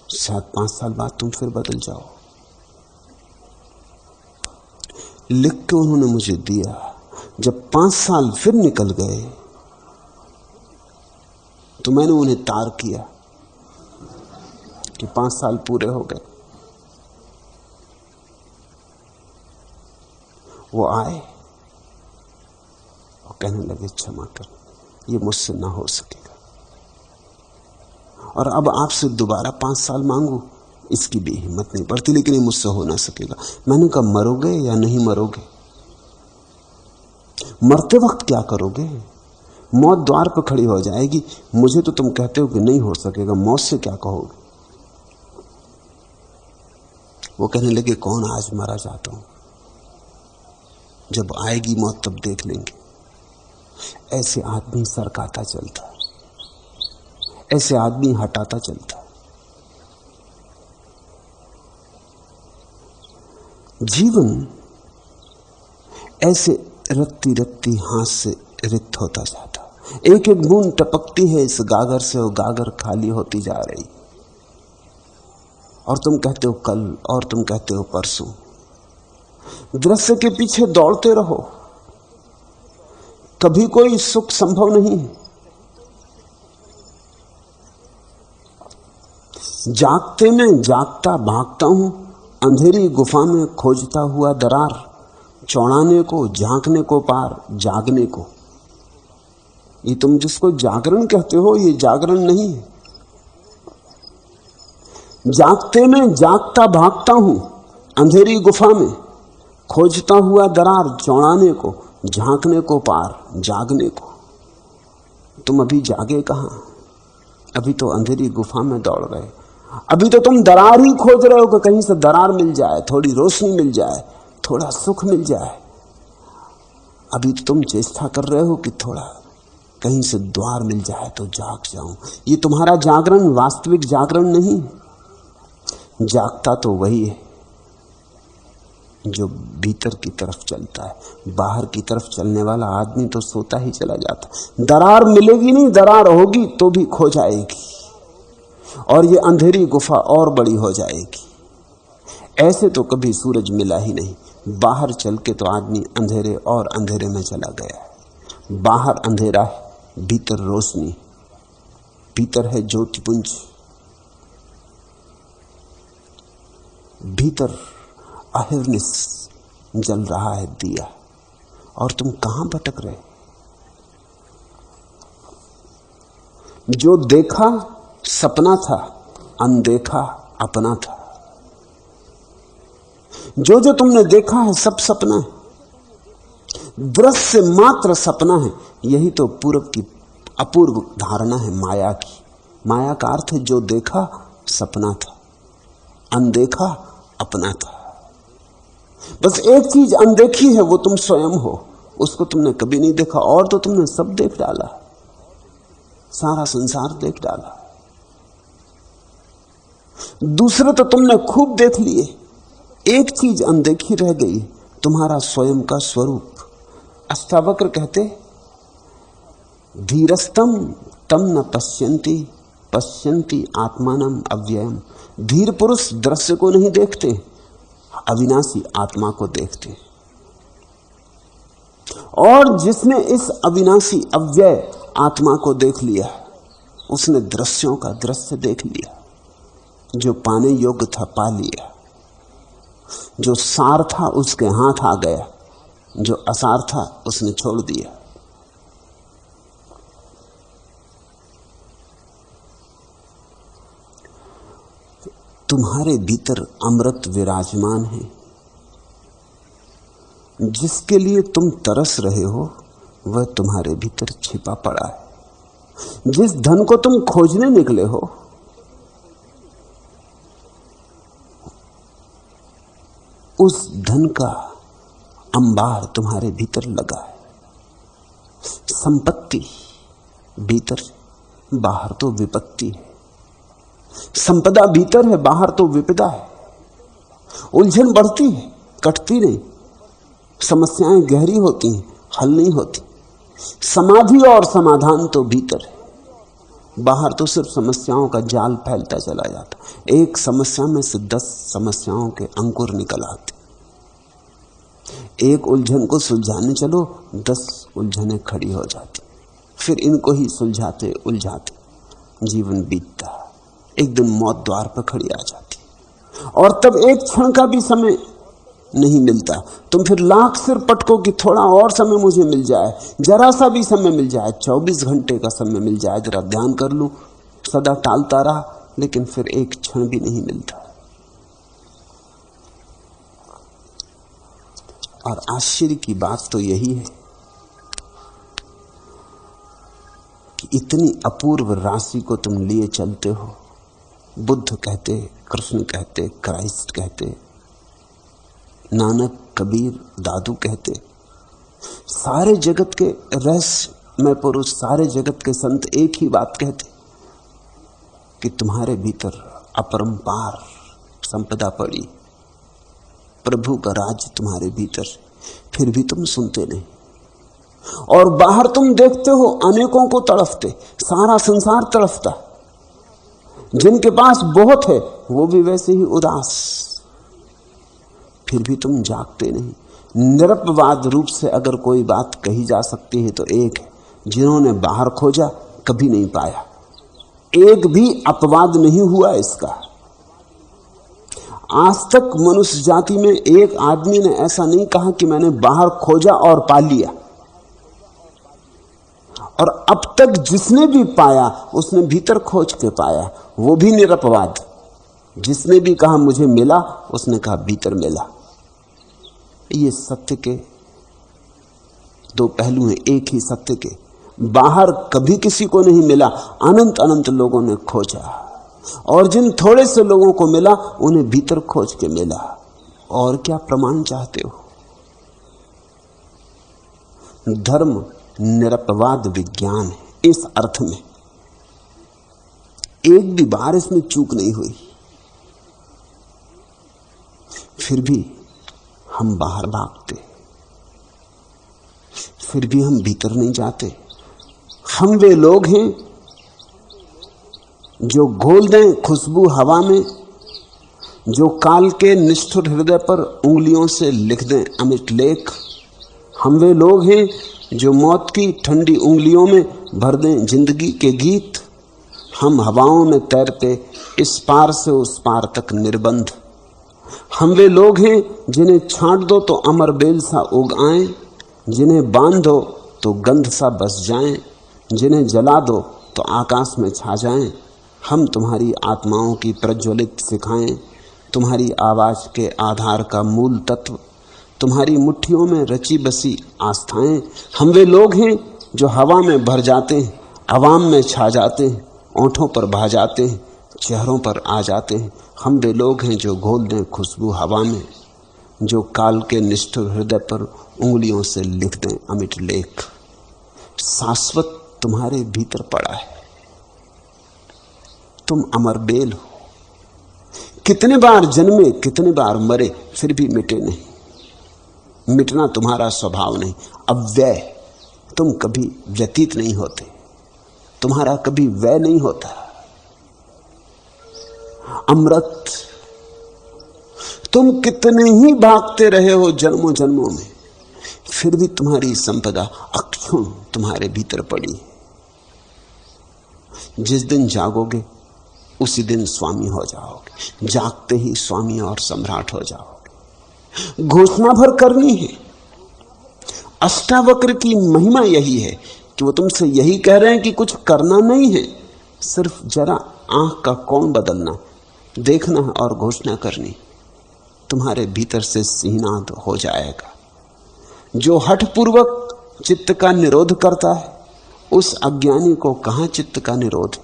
शायद 5 साल बाद तुम फिर बदल जाओ। लिख के उन्होंने मुझे दिया। जब 5 साल फिर निकल गए तो मैंने उन्हें तार किया कि 5 साल पूरे हो गए। वो आए और कहने लगे क्षमा कर, ये मुझसे ना हो सकेगा, और अब आपसे दोबारा 5 साल मांगू इसकी भी हिम्मत नहीं पड़ती, लेकिन ये मुझसे हो ना सकेगा। मैंने कहा मरोगे या नहीं मरोगे? मरते वक्त क्या करोगे? मौत द्वार पर खड़ी हो जाएगी, मुझे तो तुम कहते हो कि नहीं हो सकेगा, मौत से क्या कहोगे? वो कहने लगे कौन आज मरा जाता हूं, जब आएगी मौत तब देख लेंगे। ऐसे आदमी सरकाता चलता, ऐसे आदमी हटाता चलता। जीवन ऐसे रत्ती रत्ती हाथ से रिक्त होता जाता, एक एक बूंद टपकती है इस गागर से, और गागर खाली होती जा रही। और तुम कहते हो कल, और तुम कहते हो परसों। दृश्य के पीछे दौड़ते रहो, कभी कोई सुख संभव नहीं है। जागते में जागता भागता हूं, अंधेरी गुफा में खोजता हुआ दरार, चौड़ाने को, झांकने को पार, जागने को। ये तुम जिसको जागरण कहते हो, ये जागरण नहीं है। जागते में जागता भागता हूं, अंधेरी गुफा में खोजता हुआ दरार, चौड़ाने को, झांकने को पार, जागने को। तुम अभी जागे कहां? अभी तो अंधेरी गुफा में दौड़ रहे। अभी तो तुम दरार ही खोज रहे हो कि कहीं से दरार मिल जाए, थोड़ी रोशनी मिल जाए, थोड़ा सुख मिल जाए। अभी तो तुम चेष्टा कर रहे हो कि थोड़ा कहीं से द्वार मिल जाए तो जाग जाऊं। ये तुम्हारा जागरण वास्तविक जागरण नहीं। जागता तो वही है जो भीतर की तरफ चलता है। बाहर की तरफ चलने वाला आदमी तो सोता ही चला जाता। दरार मिलेगी नहीं, दरार होगी तो भी खो जाएगी। और ये अंधेरी गुफा और बड़ी हो जाएगी। ऐसे तो कभी सूरज मिला ही नहीं। बाहर चल के तो आदमी अंधेरे और अंधेरे में चला गया है। बाहर अंधेरा है, भीतर रोशनी, भीतर है ज्योतिपुंज, भीतर अहिर्निश जल रहा है दिया। और तुम कहां भटक रहे? जो देखा सपना था, अनदेखा अपना था। जो जो तुमने देखा है सब सपना है, दृश्य मात्र सपना है। यही तो पूर्व की अपूर्व धारणा है माया की। माया का अर्थ है जो देखा सपना था, अनदेखा अपना था। बस एक चीज अनदेखी है, वो तुम स्वयं हो। उसको तुमने कभी नहीं देखा, और तो तुमने सब देख डाला, सारा संसार देख डाला। दूसरे तो तुमने खूब देख लिए। एक चीज अनदेखी रह गई, तुम्हारा स्वयं का स्वरूप। अष्टावक्र कहते, धीरस्तम तम न पश्यन्ति पश्यन्ति आत्मानम अव्ययम। धीर पुरुष दृश्य को नहीं देखते, अविनाशी आत्मा को देखते। और जिसने इस अविनाशी अव्यय आत्मा को देख लिया, उसने दृश्यों का दृश्य देख लिया। जो पाने योग्य था पा लिया, जो सार था उसके हाथ आ गया, जो असार था उसने छोड़ दिया। तुम्हारे भीतर अमृत विराजमान है। जिसके लिए तुम तरस रहे हो वह तुम्हारे भीतर छिपा पड़ा है। जिस धन को तुम खोजने निकले हो, उस धन का अंबार तुम्हारे भीतर लगा है। संपत्ति भीतर, बाहर तो विपत्ति है। संपदा भीतर है, बाहर तो विपदा है। उलझन बढ़ती है, कटती नहीं। समस्याएं गहरी होती हैं, हल नहीं होती। समाधि और समाधान तो भीतर है, बाहर तो सिर्फ समस्याओं का जाल फैलता चला जाता। एक समस्या में से 10 समस्याओं के अंकुर निकल आते। एक उलझन को सुलझाने चलो, 10 उलझनें खड़ी हो जाती। फिर इनको ही सुलझाते उलझाते जीवन बीतता। एक दिन मौत द्वार पर खड़ी आ जाती, और तब एक क्षण का भी समय नहीं मिलता। तुम फिर लाख सिर पटको कि थोड़ा और समय मुझे मिल जाए, जरा सा भी समय मिल जाए, 24 घंटे का समय मिल जाए, जरा ध्यान कर लूं। सदा टालता रहा, लेकिन फिर एक क्षण भी नहीं मिलता। और आश्चर्य की बात तो यही है कि इतनी अपूर्व राशि को तुम लिए चलते हो। बुद्ध कहते, कृष्ण कहते, क्राइस्ट कहते, नानक, कबीर, दादू कहते, सारे जगत के रहस्यमय पुरुष, सारे जगत के संत एक ही बात कहते कि तुम्हारे भीतर अपरंपार संपदा पड़ी, प्रभु का राज तुम्हारे भीतर। फिर भी तुम सुनते नहीं, और बाहर तुम देखते हो अनेकों को तड़फते, सारा संसार तड़फता। जिनके पास बहुत है वो भी वैसे ही उदास। फिर भी तुम जागते नहीं। निरपवाद रूप से अगर कोई बात कही जा सकती है तो एक है, जिन्होंने बाहर खोजा कभी नहीं पाया। एक भी अपवाद नहीं हुआ इसका। आज तक मनुष्य जाति में एक आदमी ने ऐसा नहीं कहा कि मैंने बाहर खोजा और पा लिया। और अब तक जिसने भी पाया उसने भीतर खोज के पाया, वो भी निरपवाद। जिसने भी कहा मुझे मिला, उसने कहा भीतर मिला। ये सत्य के दो पहलू हैं, एक ही सत्य के। बाहर कभी किसी को नहीं मिला, अनंत अनंत लोगों ने खोजा, और जिन थोड़े से लोगों को मिला उन्हें भीतर खोज के मिला। और क्या प्रमाण चाहते हो? धर्म निरपवाद विज्ञान है इस अर्थ में। एक भी बार इसमें चूक नहीं हुई। फिर भी हम बाहर भागते, फिर भी हम भीतर नहीं जाते। हम वे लोग हैं जो घोल दें खुशबू हवा में, जो काल के निष्ठुर हृदय पर उंगलियों से लिख दें अमिट लेख। हम वे लोग हैं जो मौत की ठंडी उंगलियों में भर दें जिंदगी के गीत। हम हवाओं में तैरते इस पार से उस पार तक निर्बंध। हम वे लोग हैं जिन्हें छांट दो तो अमर बेल सा उग आए, जिन्हें बांध दो तो गंध सा बस जाएं, जिन्हें जला दो तो आकाश में छा जाएं। हम तुम्हारी आत्माओं की प्रज्वलित शिखाएं, तुम्हारी आवाज के आधार का मूल तत्व, तुम्हारी मुट्ठियों में रची बसी आस्थाएं। हम वे लोग हैं जो हवा में भर जाते हैं, अवाम में छा जाते हैं, ओंठों पर भा जाते हैं, चेहरों पर आ जाते हैं। हम वे लोग हैं जो घोल दें खुशबू हवा में, जो काल के निष्ठुर हृदय पर उंगलियों से लिख दें अमिट लेख। शाश्वत तुम्हारे भीतर पड़ा है, तुम अमर बेल हो। कितने बार जन्मे, कितने बार मरे, फिर भी मिटे नहीं। मिटना तुम्हारा स्वभाव नहीं। अव्यय, तुम कभी व्यतीत नहीं होते, तुम्हारा कभी व्यय नहीं होता। अमृत, तुम कितने ही भागते रहे हो जन्मों जन्मों में, फिर भी तुम्हारी संपदा अक्षुण तुम्हारे भीतर पड़ी है। जिस दिन जागोगे उसी दिन स्वामी हो जाओगे, जागते ही स्वामी और सम्राट हो जाओगे। घोषणा भर करनी है। अष्टावक्र की महिमा यही है कि वो तुमसे यही कह रहे हैं कि कुछ करना नहीं है, सिर्फ जरा आंख का कोण बदलना, देखना और घोषणा करनी। तुम्हारे भीतर से सिंहनाद हो जाएगा। जो हठपूर्वक चित्त का निरोध करता है, उस अज्ञानी को कहां चित्त का निरोध है।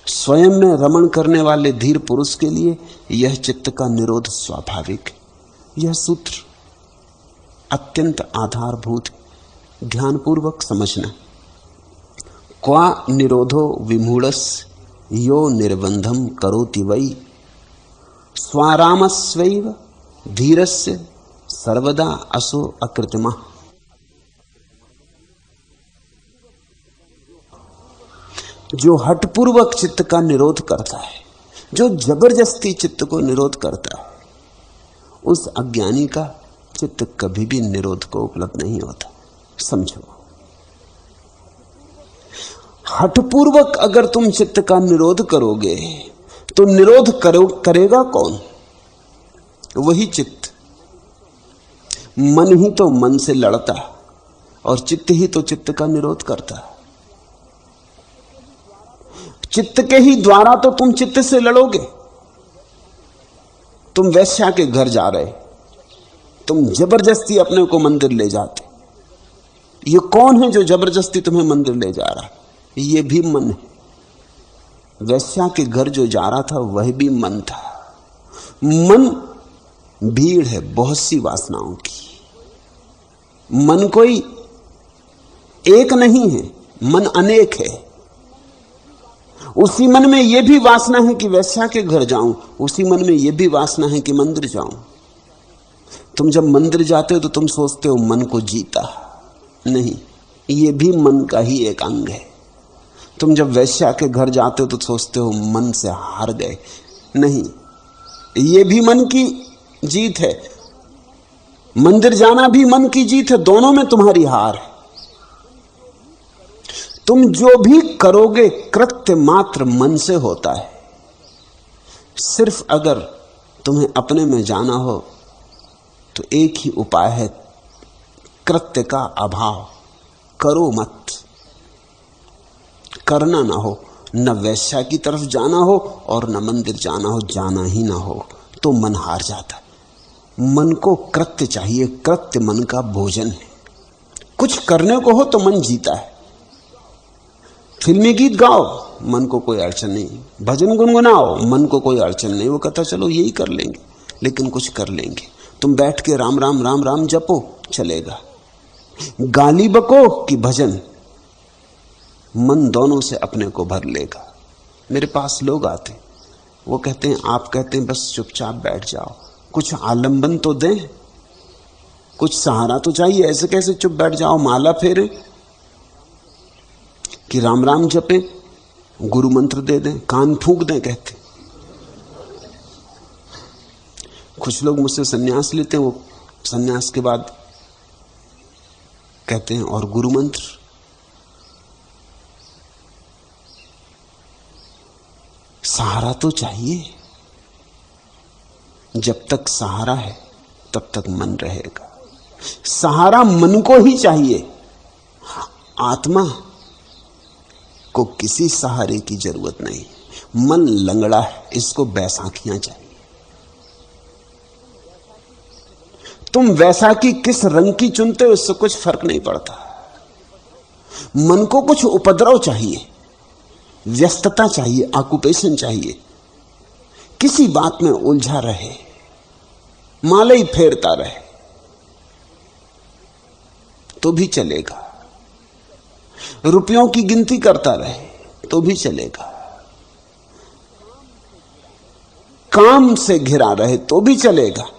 स्वयं में रमण करने वाले धीर पुरुष के लिए यह चित्त का निरोध स्वाभाविक है। यह सूत्र अत्यंत आधारभूत, ध्यानपूर्वक समझना। क्वा निरोधो विमूढ़स्य यो निर्बंधम करोति वै, स्वारामस्वैव धीरस्य सर्वदा असो अकृत्रिमः। जो हठपूर्वक चित्त का निरोध करता है, जो जबरदस्ती चित्त को निरोध करता है, उस अज्ञानी का चित्त कभी भी निरोध को उपलब्ध नहीं होता। समझो, हठपूर्वक अगर तुम चित्त का निरोध करोगे तो निरोध करेगा कौन? वही चित्त। मन ही तो मन से लड़ता और चित्त ही तो चित्त का निरोध करता है। चित्त के ही द्वारा तो तुम चित्त से लड़ोगे। तुम वैश्या के घर जा रहे, तुम जबरदस्ती अपने को मंदिर ले जाते। ये कौन है जो जबरदस्ती तुम्हें मंदिर ले जा रहा है? ये भी मन है। वैश्या के घर जो जा रहा था वह भी मन था। मन भीड़ है बहुत सी वासनाओं की। मन कोई एक नहीं है, मन अनेक है। उसी मन में यह भी वासना है कि वैश्या के घर जाऊं, उसी मन में यह भी वासना है कि मंदिर जाऊं। तुम जब मंदिर जाते हो तो तुम सोचते हो मन को जीता, नहीं, यह भी मन का ही एक अंग है। तुम जब वैश्या के घर जाते हो तो सोचते हो मन से हार गए, नहीं, यह भी मन की जीत है। मंदिर जाना भी मन की जीत है, दोनों में तुम्हारी हार है। तुम जो भी करोगे कृत्य मात्र मन से होता है। सिर्फ अगर तुम्हें अपने में जाना हो तो एक ही उपाय है, कृत्य का अभाव। करो मत, करना ना हो, न वैश्या की तरफ जाना हो और न मंदिर जाना हो, जाना ही ना हो तो मन हार जाता है। मन को कृत्य चाहिए, कृत्य मन का भोजन है। कुछ करने को हो तो मन जीता है। फिल्मी गीत गाओ, मन को कोई अड़चन नहीं। भजन गुनगुनाओ, मन को कोई अड़चन नहीं। वो कहता चलो यही कर लेंगे, लेकिन कुछ कर लेंगे। तुम बैठ के राम राम राम राम जपो, चलेगा। गाली बको कि भजन, मन दोनों से अपने को भर लेगा। मेरे पास लोग आते, वो कहते हैं, आप कहते हैं बस चुपचाप बैठ जाओ, कुछ आलंबन तो दें, कुछ सहारा तो चाहिए। ऐसे कैसे चुप बैठ जाओ, माला फेरे कि राम राम जपे। गुरु मंत्र दे दें, कान फूंक दें कहते। कुछ लोग मुझसे सन्यास लेते हैं, वो सन्यास के बाद कहते हैं और गुरु मंत्र। सहारा तो चाहिए। जब तक सहारा है तब तक मन रहेगा। सहारा मन को ही चाहिए। आत्मा को किसी सहारे की जरूरत नहीं। मन लंगड़ा है, इसको बैसाखियां चाहिए। तुम वैसाखी किस रंग की चुनते हो इससे कुछ फर्क नहीं पड़ता। मन को कुछ उपद्रव चाहिए, व्यस्तता चाहिए, ऑक्यूपेशन चाहिए। किसी बात में उलझा रहे, माले ही फेरता रहे तो भी चलेगा। रुपयों की गिनती करता रहे तो भी चलेगा। काम से घिरा रहे तो भी चलेगा।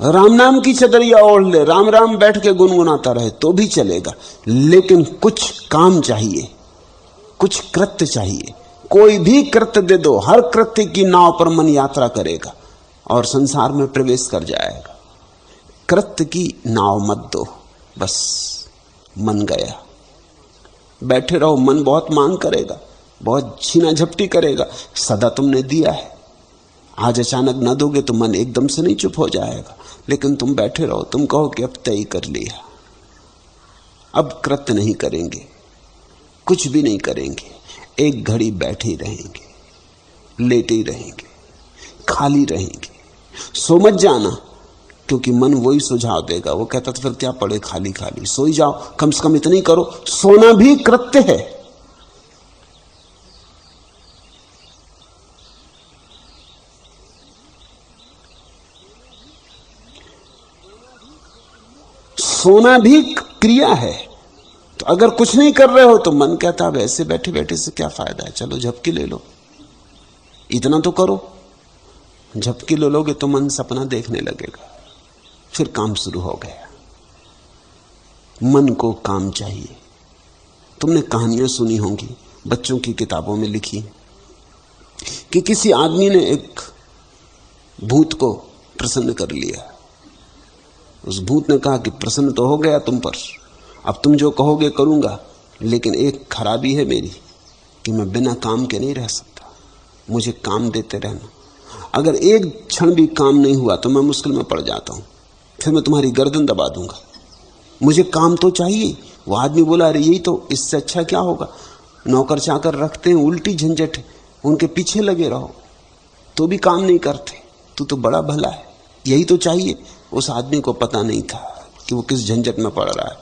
राम नाम की चदरिया ओढ़ ले, राम राम बैठ के गुनगुनाता रहे तो भी चलेगा। लेकिन कुछ काम चाहिए, कुछ कृत्य चाहिए। कोई भी कृत्य दे दो, हर कृत्य की नाव पर मन यात्रा करेगा और संसार में प्रवेश कर जाएगा। कृत्य की नाव मत दो, बस मन गया। बैठे रहो, मन बहुत मांग करेगा, बहुत छीना झपटी करेगा। सदा तुमने दिया है, आज अचानक न दोगे तो मन एकदम से नहीं चुप हो जाएगा। लेकिन तुम बैठे रहो, तुम कहो कि अब तय कर लिया, अब कृत्य नहीं करेंगे, कुछ भी नहीं करेंगे, एक घड़ी बैठे ही रहेंगे, लेटे ही रहेंगे, खाली रहेंगे। सो मत जाना, क्योंकि मन वही सुझाव देगा। वो कहता तो फिर क्या पड़े खाली खाली, सो ही जाओ, कम से कम इतना ही करो। सोना भी कृत्य है। सोना भी क्रिया है। तो अगर कुछ नहीं कर रहे हो तो मन कहता है ऐसे बैठे बैठे से क्या फायदा है, चलो झपकी ले लो, इतना तो करो। झपकी ले लोगे तो मन सपना देखने लगेगा, फिर काम शुरू हो गया। मन को काम चाहिए। तुमने कहानियां सुनी होंगी, बच्चों की किताबों में लिखी, कि किसी आदमी ने एक भूत को प्रसन्न कर लिया। उस भूत ने कहा कि प्रसन्न तो हो गया तुम पर, अब तुम जो कहोगे करूंगा, लेकिन एक खराबी है मेरी कि मैं बिना काम के नहीं रह सकता, मुझे काम देते रहना। अगर एक क्षण भी काम नहीं हुआ तो मैं मुश्किल में पड़ जाता हूं, फिर मैं तुम्हारी गर्दन दबा दूंगा, मुझे काम तो चाहिए। वो आदमी बोला अरे यही तो, इससे अच्छा क्या होगा, नौकर चाकर रखते हैं, उल्टी झंझट है, उनके पीछे लगे रहो तो भी काम नहीं करते, तू तो बड़ा भला है, यही तो चाहिए। उस आदमी को पता नहीं था कि वो किस झंझट में पड़ रहा है।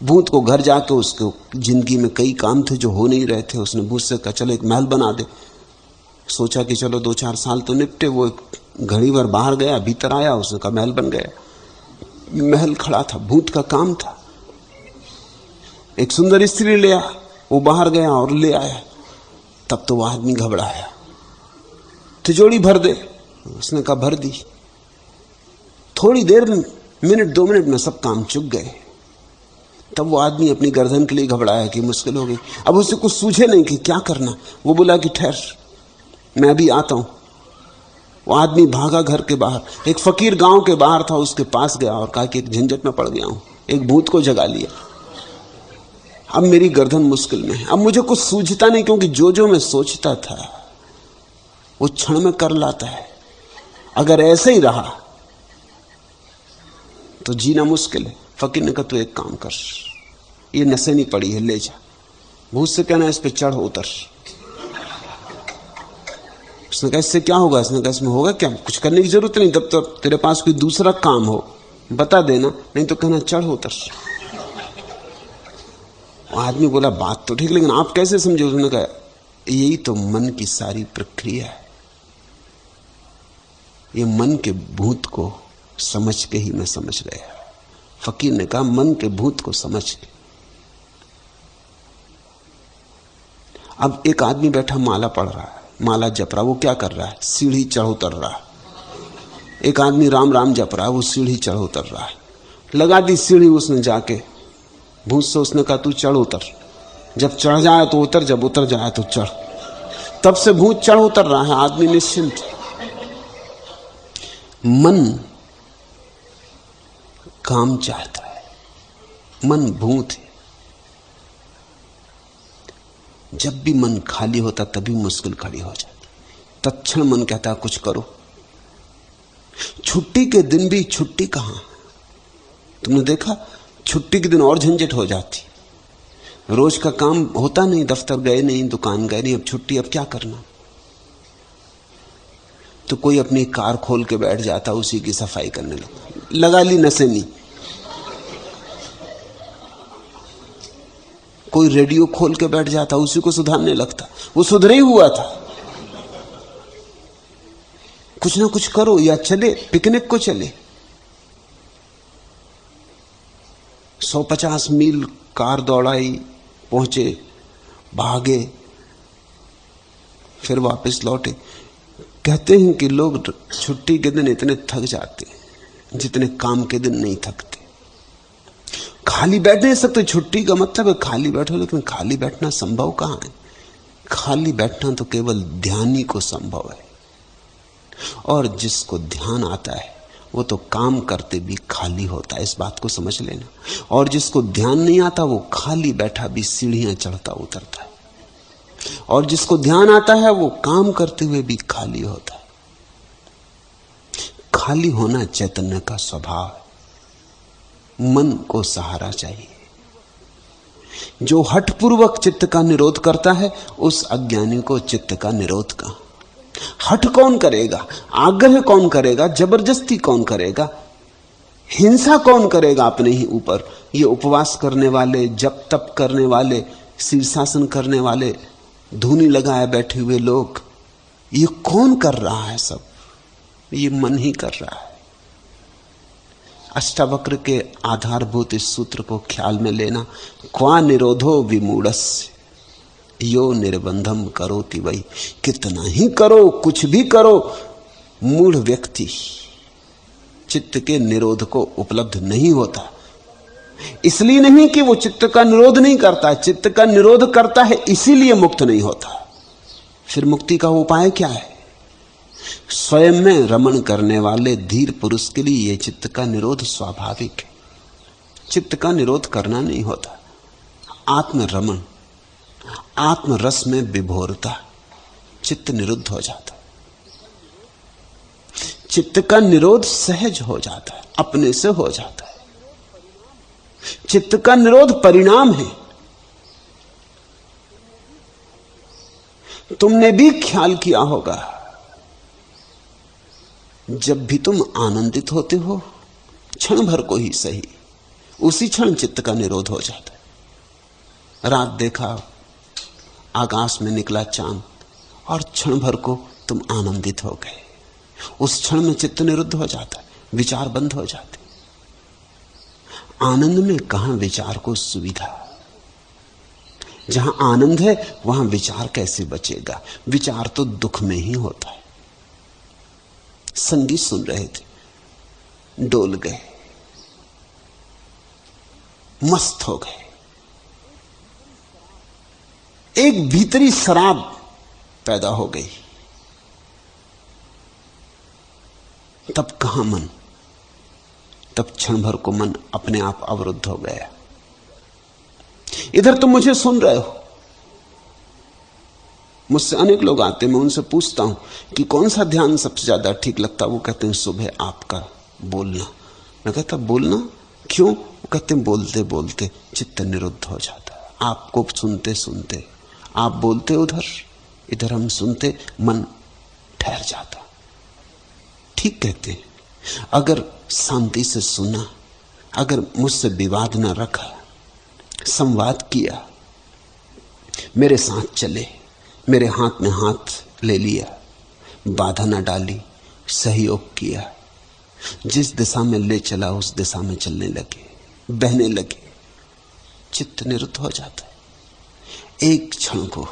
भूत को घर जाके उसको जिंदगी में कई काम थे जो हो नहीं रहे थे, उसने भूत से कहा चलो एक महल बना दे। सोचा कि चलो 2-4 साल तो निपटे। वो एक घड़ी भर बाहर गया, भीतर आया, उसने कहा महल बन गया। महल खड़ा था, भूत का काम था। एक सुंदर स्त्री ले आया, वो बाहर गया और ले आया। तब तो वो आदमी घबराया, तिजोरी भर दे, उसने कहा भर दी। थोड़ी देर में, मिनट 2 मिनट में सब काम चुक गए। तब वो आदमी अपनी गर्दन के लिए घबराया कि मुश्किल हो गई। अब उसे कुछ सूझे नहीं कि क्या करना। वो बोला कि ठहर, मैं अभी आता हूं। वो आदमी भागा घर के बाहर, एक फकीर गांव के बाहर था, उसके पास गया और कहा कि एक झंझट में पड़ गया हूं, एक भूत को जगा लिया, अब मेरी गर्दन मुश्किल में है, अब मुझे कुछ सूझता नहीं, क्योंकि जो जो मैं सोचता था वो क्षण में कर लाता है। अगर ऐसे ही रहा तो जीना मुश्किल है। फकीर ने कहा तू एक काम कर, ये नसें नहीं पड़ी है, ले जा। भूत से कहना इस पे चढ़ उतर। उसने कहा इससे क्या होगा? इसने कहा इसमें होगा क्या, कुछ करने की जरूरत नहीं, तब तो तेरे पास कोई दूसरा काम हो बता देना, नहीं तो कहना चढ़ उतर। आदमी बोला बात तो ठीक, लेकिन आप कैसे समझे? उसने कहा यही तो मन की सारी प्रक्रिया है, ये मन के भूत को समझ के ही मैं समझ गया। फकीर ने कहा मन के भूत को समझ के। अब एक आदमी बैठा माला पढ़ रहा है, माला जप रहा, वो क्या कर रहा है? सीढ़ी चढ़ उतर रहा है। एक आदमी राम राम जप रहा है, वो सीढ़ी चढ़ उतर रहा है। लगा दी सीढ़ी उसने जाके, भूत से उसने कहा तू चढ़ उतर। जब चढ़ जाए तो उतर, जब उतर जाए तो चढ़। तब से भूत चढ़ उतर रहा है, आदमी निश्चिंत। मन काम चाहता है, मन भूत है। जब भी मन खाली होता तभी मुश्किल खड़ी हो जाती। तत्क्षण मन कहता है कुछ करो। छुट्टी के दिन भी छुट्टी कहां? तुमने देखा, छुट्टी के दिन और झंझट हो जाती। रोज का काम होता नहीं, दफ्तर गए नहीं, दुकान गए नहीं, अब छुट्टी, अब क्या करना? तो कोई अपनी कार खोल के बैठ जाता, उसी की सफाई करने लगा ली नसेनी। कोई रेडियो खोल के बैठ जाता, उसी को सुधारने लगता। वो सुधरे ही हुआ था। कुछ ना कुछ करो, या चले पिकनिक को चले। 150 मील कार दौड़ाई, पहुंचे, भागे, फिर वापस लौटे। कहते हैं कि लोग छुट्टी के दिन इतने थक जाते हैं जितने काम के दिन नहीं थकते। खाली बैठ नहीं सकते। छुट्टी का मतलब है खाली बैठो, लेकिन खाली बैठना संभव कहां है? खाली बैठना तो केवल ध्यान ही को संभव है। और जिसको ध्यान आता है वो तो काम करते भी खाली होता है, इस बात को समझ लेना। और जिसको ध्यान नहीं आता वो खाली बैठा भी सीढ़ियां चढ़ता उतरता है। और जिसको ध्यान आता है वो काम करते हुए भी खाली होता है। खाली होना चैतन्य का स्वभाव है। मन को सहारा चाहिए। जो हठपूर्वक चित्त का निरोध करता है उस अज्ञानी को चित्त का निरोध का। हठ कौन करेगा? आग्रह कौन करेगा? जबरदस्ती कौन करेगा? हिंसा कौन करेगा अपने ही ऊपर? ये उपवास करने वाले, जप तप करने वाले, शीर्षासन करने वाले, धूनी लगाए बैठे हुए लोग, ये कौन कर रहा है? सब ये मन ही कर रहा है। अष्टावक्र के आधारभूत इस सूत्र को ख्याल में लेना। क्वा निरोधो विमूढ़स्य यो निर्बंधम करोति वही। कितना ही करो, कुछ भी करो, मूढ़ व्यक्ति चित्त के निरोध को उपलब्ध नहीं होता। इसलिए नहीं कि वो चित्त का निरोध नहीं करता, चित्त का निरोध करता है इसीलिए मुक्त नहीं होता। फिर मुक्ति का उपाय क्या है? स्वयं में रमण करने वाले धीर पुरुष के लिए यह चित्त का निरोध स्वाभाविक है। चित्त का निरोध करना नहीं होता। आत्म रमण, आत्म रस में विभोरता, चित्त निरुद्ध हो जाता। चित्त का निरोध सहज हो जाता है, अपने से हो जाता है। चित्त का निरोध परिणाम है। तुमने भी ख्याल किया होगा, जब भी तुम आनंदित होते हो, क्षण भर को ही सही, उसी क्षण चित्त का निरोध हो जाता है। रात देखा, आकाश में निकला चांद, और क्षण भर को तुम आनंदित हो गए। उस क्षण में चित्त निरुद्ध हो जाता है, विचार बंद हो जाते। आनंद में कहां विचार को सुविधा? जहां आनंद है वहां विचार कैसे बचेगा? विचार तो दुख में ही होता है। संगीत सुन रहे थे, डोल गए, मस्त हो गए, एक भीतरी शराब पैदा हो गई। तब कहां मन? तब क्षण भर को मन अपने आप अवरुद्ध हो गया। इधर तुम मुझे सुन रहे हो, मुझसे अनेक लोग आते, मैं उनसे पूछता हूं कि कौन सा ध्यान सबसे ज्यादा ठीक लगता। वो कहते हैं सुबह आपका बोलना। मैं कहता बोलना क्यों? वो कहते हैं बोलते बोलते चित्त निरुद्ध हो जाता है। आपको सुनते सुनते, आप बोलते उधर, इधर हम सुनते, मन ठहर जाता। ठीक कहते हैं। अगर शांति से सुना, अगर मुझसे विवाद न रखा, संवाद किया, मेरे साथ चले, मेरे हाथ में हाथ ले लिया, बाधा न डाली, सहयोग किया, जिस दिशा में ले चला उस दिशा में चलने लगे, बहने लगे, चित्त निरुद्ध हो जाता है। एक क्षण को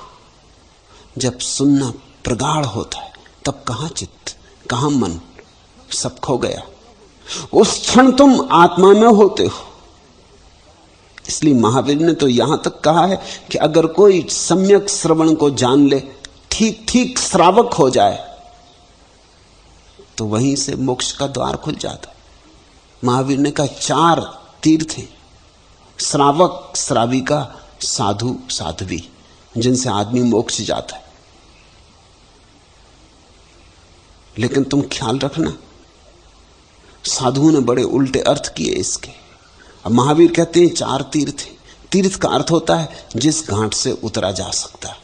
जब सुनना प्रगाढ़ होता है, तब कहां चित्त, कहां मन, सब खो गया। उस क्षण तुम आत्मा में होते हो। इसलिए महावीर ने तो यहां तक कहा है कि अगर कोई सम्यक श्रवण को जान ले, ठीक ठीक श्रावक हो जाए, तो वहीं से मोक्ष का द्वार खुल जाता है। महावीर ने कहा 4 तीर्थ हैं, श्रावक, श्राविका, साधु, साध्वी, जिनसे आदमी मोक्ष जाता है। लेकिन तुम ख्याल रखना, साधुओं ने बड़े उल्टे अर्थ किए इसके। अब महावीर कहते हैं 4 तीर्थ हैं। तीर्थ का अर्थ होता है जिस घाट से उतरा जा सकता है।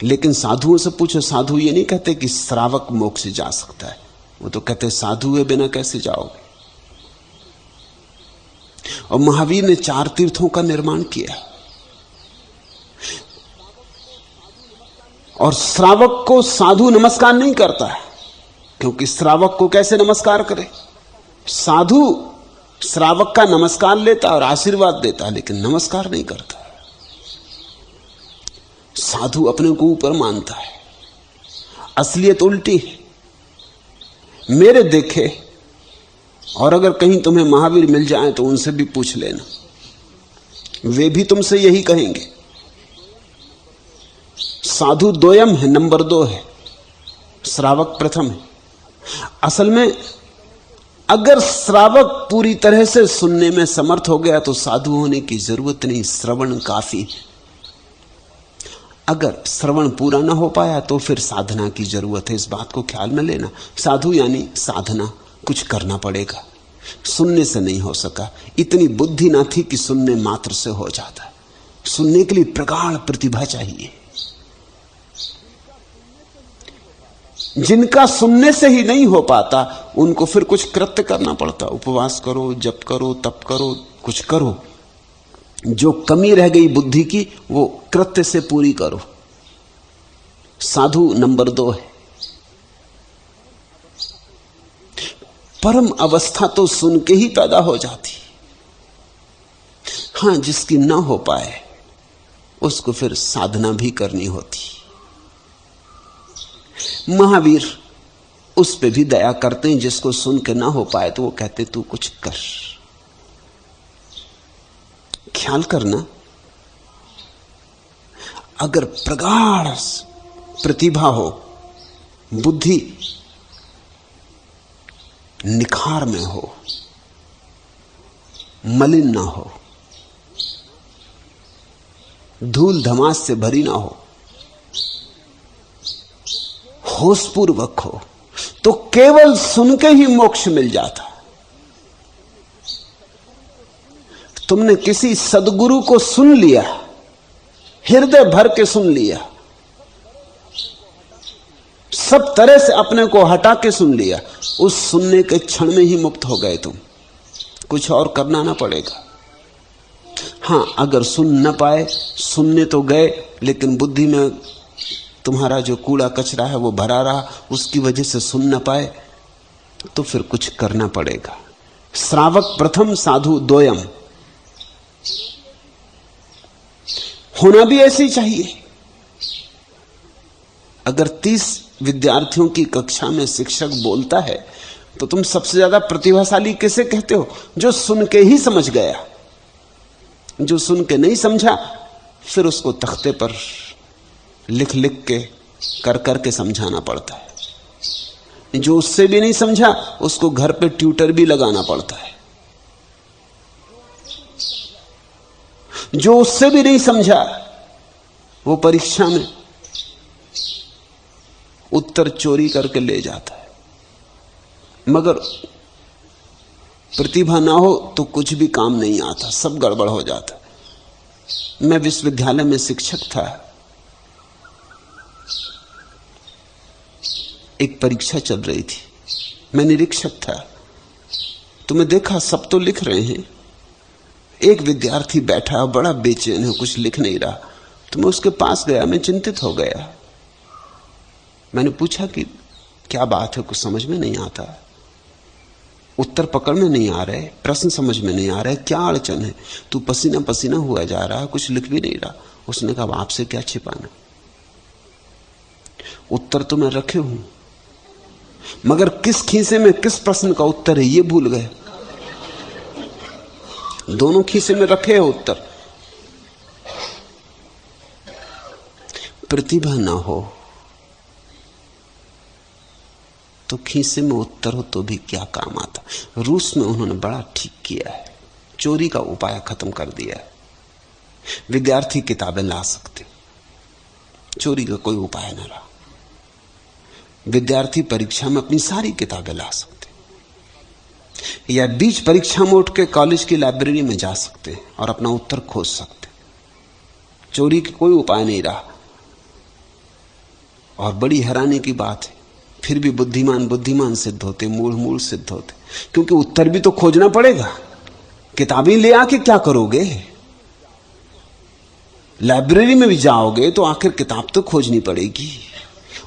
लेकिन साधुओं से पूछो, साधु ये नहीं कहते कि श्रावक मोक्ष जा सकता है, वो तो कहते साधु हुए बिना कैसे जाओगे। और महावीर ने 4 तीर्थों का निर्माण किया। और श्रावक को साधु नमस्कार नहीं करता है, क्योंकि श्रावक को कैसे नमस्कार करे। साधु श्रावक का नमस्कार लेता और आशीर्वाद देता, लेकिन नमस्कार नहीं करता। साधु अपने को ऊपर मानता है। असलियत उल्टी है। मेरे देखे, और अगर कहीं तुम्हें महावीर मिल जाए तो उनसे भी पूछ लेना, वे भी तुमसे यही कहेंगे। साधु द्वयम है, नंबर 2 है, श्रावक प्रथम है। असल में अगर श्रावक पूरी तरह से सुनने में समर्थ हो गया तो साधु होने की जरूरत नहीं, श्रवण काफी। अगर श्रवण पूरा ना हो पाया तो फिर साधना की जरूरत है। इस बात को ख्याल में लेना। साधु यानी साधना, कुछ करना पड़ेगा। सुनने से नहीं हो सका, इतनी बुद्धि ना थी कि सुनने मात्र से हो जाता। सुनने के लिए प्रगाढ़ प्रतिभा चाहिए। जिनका सुनने से ही नहीं हो पाता उनको फिर कुछ कृत्य करना पड़ता। उपवास करो, जप करो, तप करो, कुछ करो। जो कमी रह गई बुद्धि की वो कृत्य से पूरी करो। साधु नंबर 2 है। परम अवस्था तो सुन के ही पैदा हो जाती। हां, जिसकी ना हो पाए उसको फिर साधना भी करनी होती। महावीर उस पे भी दया करते हैं जिसको सुन के ना हो पाए, तो वो कहते तू कुछ कर। ख्याल करना, अगर प्रगाढ़ प्रतिभा हो, बुद्धि निखार में हो, मलिन ना हो, धूल धमास से भरी ना हो, होशपूर्वक हो, तो केवल सुन के ही मोक्ष मिल जाता। तुमने किसी सद्गुरु को सुन लिया, हृदय भर के सुन लिया, सब तरह से अपने को हटा के सुन लिया, उस सुनने के क्षण में ही मुक्त हो गए तुम। कुछ और करना ना पड़ेगा। हां, अगर सुन न पाए, सुनने तो गए लेकिन बुद्धि में तुम्हारा जो कूड़ा कचरा है वो भरा रहा, उसकी वजह से सुन न पाए, तो फिर कुछ करना पड़ेगा। श्रावक प्रथम, साधु द्वयम। होना भी ऐसे ही चाहिए। अगर 30 विद्यार्थियों की कक्षा में शिक्षक बोलता है तो तुम सबसे ज्यादा प्रतिभाशाली किसे कहते हो? जो सुन के ही समझ गया। जो सुन के नहीं समझा फिर उसको तख्ते पर लिख लिख के कर कर के समझाना पड़ता है। जो उससे भी नहीं समझा उसको घर पे ट्यूटर भी लगाना पड़ता है। जो उससे भी नहीं समझा वो परीक्षा में उत्तर चोरी करके ले जाता है। मगर प्रतिभा ना हो तो कुछ भी काम नहीं आता, सब गड़बड़ हो जाता। मैं विश्वविद्यालय में शिक्षक था। एक परीक्षा चल रही थी, मैं निरीक्षक था। तो मैं देखा सब तो लिख रहे हैं, एक विद्यार्थी बैठा बड़ा बेचैन है, कुछ लिख नहीं रहा। तो मैं उसके पास गया, मैं चिंतित हो गया। मैंने पूछा कि क्या बात है, कुछ समझ में नहीं आता, उत्तर पकड़ में नहीं आ रहे, प्रश्न समझ में नहीं आ रहे, क्या अड़चन है? तू पसीना पसीना हुआ जा रहा है, कुछ लिख भी नहीं रहा। उसने कहा आपसे क्या छिपाना, उत्तर तो मैं रखे हूं, मगर किस खीसे में किस प्रश्न का उत्तर है ये भूल गए। दोनों खीसे में रखे हैं उत्तर। प्रतिभा ना हो तो खीसे में उत्तर हो तो भी क्या काम आता। रूस में उन्होंने बड़ा ठीक किया है, चोरी का उपाय खत्म कर दिया है। विद्यार्थी किताबें ला सकते, चोरी का कोई उपाय न रहा। विद्यार्थी परीक्षा में अपनी सारी किताबें ला सकते, या बीच परीक्षा में उठ के कॉलेज की लाइब्रेरी में जा सकते और अपना उत्तर खोज सकते। चोरी का कोई उपाय नहीं रहा। और बड़ी हैरानी की बात है, फिर भी बुद्धिमान बुद्धिमान सिद्ध होते, मूढ़ मूढ़ सिद्ध होते, क्योंकि उत्तर भी तो खोजना पड़ेगा। किताबें ले आके क्या करोगे? लाइब्रेरी में भी जाओगे तो आखिर किताब तो खोजनी पड़ेगी,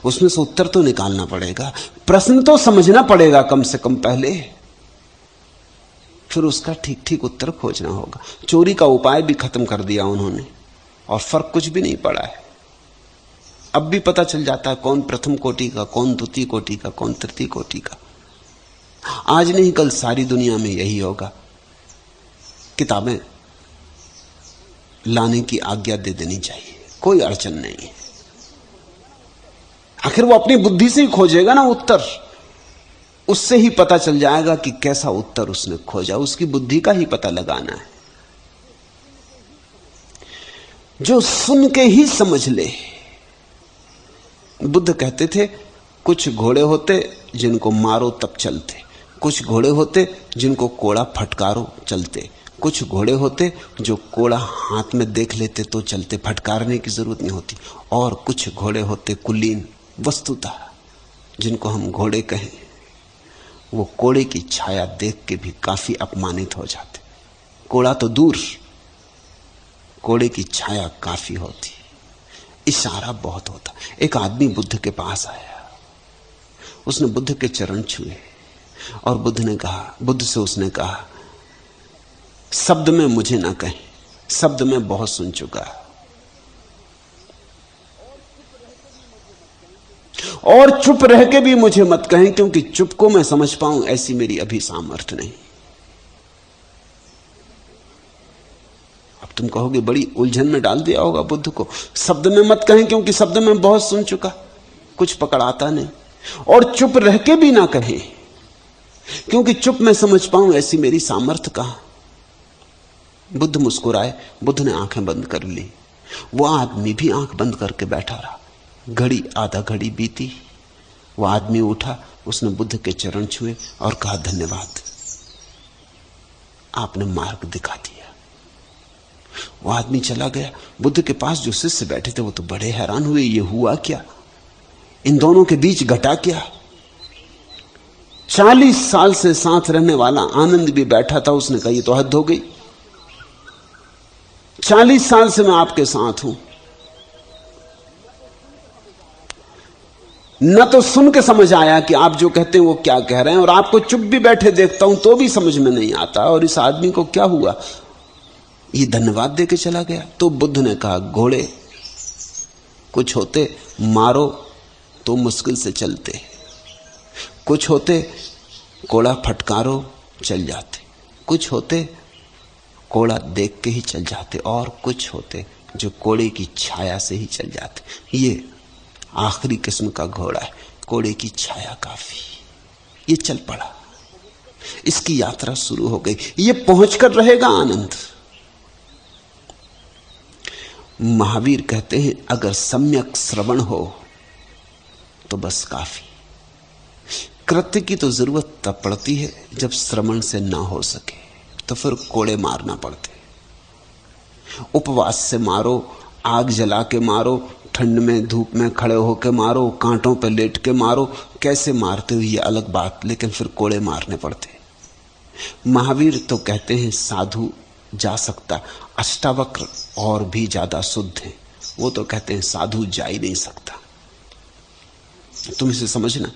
उसमें से उत्तर तो निकालना पड़ेगा, प्रश्न तो समझना पड़ेगा कम से कम पहले, फिर उसका ठीक ठीक उत्तर खोजना होगा। चोरी का उपाय भी खत्म कर दिया उन्होंने और फर्क कुछ भी नहीं पड़ा है। अब भी पता चल जाता है कौन प्रथम कोटि का, कौन द्वितीय कोटि का, कौन तृतीय कोटि का। आज नहीं कल सारी दुनिया में यही होगा। किताबें लाने की आज्ञा दे देनी चाहिए, कोई अड़चन नहीं है। आखिर वो अपनी बुद्धि से ही खोजेगा ना उत्तर, उससे ही पता चल जाएगा कि कैसा उत्तर उसने खोजा, उसकी बुद्धि का ही पता लगाना है। जो सुन के ही समझ ले। बुद्ध कहते थे कुछ घोड़े होते जिनको मारो तब चलते, कुछ घोड़े होते जिनको कोड़ा फटकारो चलते, कुछ घोड़े होते जो कोड़ा हाथ में देख लेते तो चलते, फटकारने की जरूरत नहीं होती, और कुछ घोड़े होते कुलीन वस्तुतः जिनको हम घोड़े कहें, वो कोड़े की छाया देख के भी काफी अपमानित हो जाते। कोड़ा तो दूर, कोड़े की छाया काफी होती, इशारा बहुत होता। एक आदमी बुद्ध के पास आया, उसने बुद्ध के चरण छुए और बुद्ध से उसने कहा, शब्द में मुझे ना कहें, शब्द में बहुत सुन चुका, और चुप रह के भी मुझे मत कहें, क्योंकि चुप को मैं समझ पाऊं ऐसी मेरी अभी सामर्थ्य नहीं। अब तुम कहोगे बड़ी उलझन में डाल दिया होगा बुद्ध को। शब्द में मत कहें क्योंकि शब्द में बहुत सुन चुका, कुछ पकड़ आता नहीं, और चुप रह के भी ना कहें क्योंकि चुप में समझ पाऊं ऐसी मेरी सामर्थ्य कहां। बुद्ध मुस्कुराए, बुद्ध ने आंखें बंद कर ली। वो आदमी भी आंख बंद करके बैठा रहा। घड़ी आधा घड़ी बीती, वो आदमी उठा, उसने बुद्ध के चरण छुए और कहा, धन्यवाद, आपने मार्ग दिखा दिया। वो आदमी चला गया। बुद्ध के पास जो शिष्य बैठे थे वो तो बड़े हैरान हुए, ये हुआ क्या, इन दोनों के बीच घटा क्या। 40 साल से साथ रहने वाला आनंद भी बैठा था। उसने कहा, ये तो हद हो गई, 40 साल से मैं आपके साथ हूं, न तो सुन के समझ आया कि आप जो कहते हैं वो क्या कह रहे हैं, और आपको चुप भी बैठे देखता हूं तो भी समझ में नहीं आता। और इस आदमी को क्या हुआ, ये धन्यवाद दे के चला गया। तो बुद्ध ने कहा, घोड़े कुछ होते मारो तो मुश्किल से चलते, कुछ होते कोड़ा फटकारो चल जाते, कुछ होते कोड़ा देख के ही चल जाते, और कुछ होते जो कोड़े की छाया से ही चल जाते। ये आखिरी किस्म का घोड़ा है, कोड़े की छाया काफी। ये चल पड़ा, इसकी यात्रा शुरू हो गई, ये पहुंचकर रहेगा आनंद। महावीर कहते हैं, अगर सम्यक श्रवण हो तो बस काफी। कृत्य की तो जरूरत तब पड़ती है जब श्रवण से ना हो सके, तो फिर कोड़े मारना पड़ते। उपवास से मारो, आग जला के मारो, ठंड में धूप में खड़े होकर मारो, कांटों पर लेट के मारो, कैसे मारते हो ये अलग बात, लेकिन फिर कोड़े मारने पड़ते। महावीर तो कहते हैं साधु जा सकता, अष्टावक्र और भी ज्यादा शुद्ध है, वो तो कहते हैं साधु जा ही नहीं सकता। तुम इसे समझना,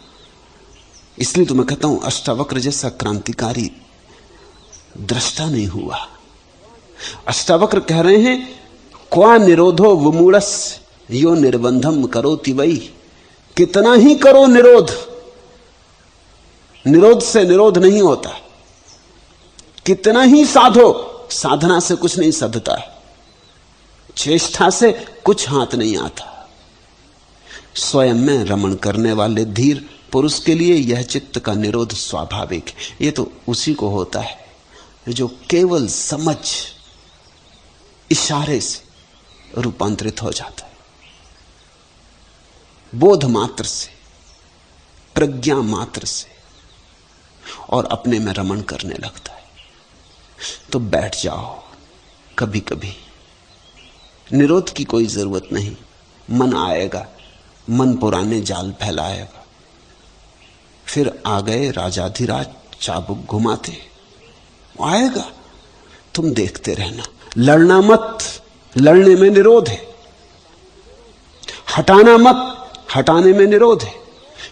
इसलिए तो मैं कहता हूं अष्टावक्र जैसा क्रांतिकारी दृष्टा नहीं हुआ। अष्टावक्र कह रहे हैं, क्वा निरोधो विमूढ़स यो निर्बंधम करोति वही। कितना ही करो निरोध, निरोध से निरोध नहीं होता। कितना ही साधो, साधना से कुछ नहीं सधता है, चेष्टा से कुछ हाथ नहीं आता। स्वयं में रमण करने वाले धीर पुरुष के लिए यह चित्त का निरोध स्वाभाविक है। ये तो उसी को होता है जो केवल समझ इशारे से रूपांतरित हो जाता है, बोध मात्र से, प्रज्ञा मात्र से, और अपने में रमण करने लगता है। तो बैठ जाओ कभी कभी, निरोध की कोई जरूरत नहीं। मन आएगा, मन पुराने जाल फैलाएगा। फिर आ गए राजाधिराज चाबुक घुमाते, आएगा, तुम देखते रहना। लड़ना मत, लड़ने में निरोध है। हटाना मत, हटाने में निरोध है।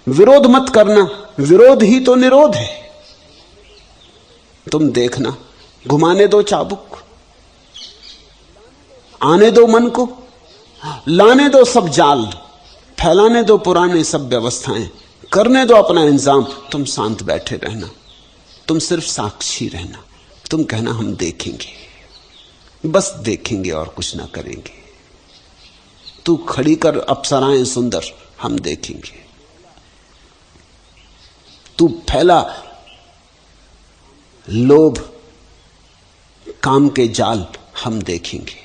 विरोध मत करना, विरोध ही तो निरोध है। तुम देखना, घुमाने दो चाबुक, आने दो मन को, लाने दो सब जाल, फैलाने दो पुराने सब व्यवस्थाएं, करने दो अपना इंतजाम। तुम शांत बैठे रहना, तुम सिर्फ साक्षी रहना। तुम कहना हम देखेंगे, बस देखेंगे और कुछ ना करेंगे। तू खड़ी कर अप्सराएं सुंदर, हम देखेंगे। तू फैला लोभ काम के जाल, हम देखेंगे।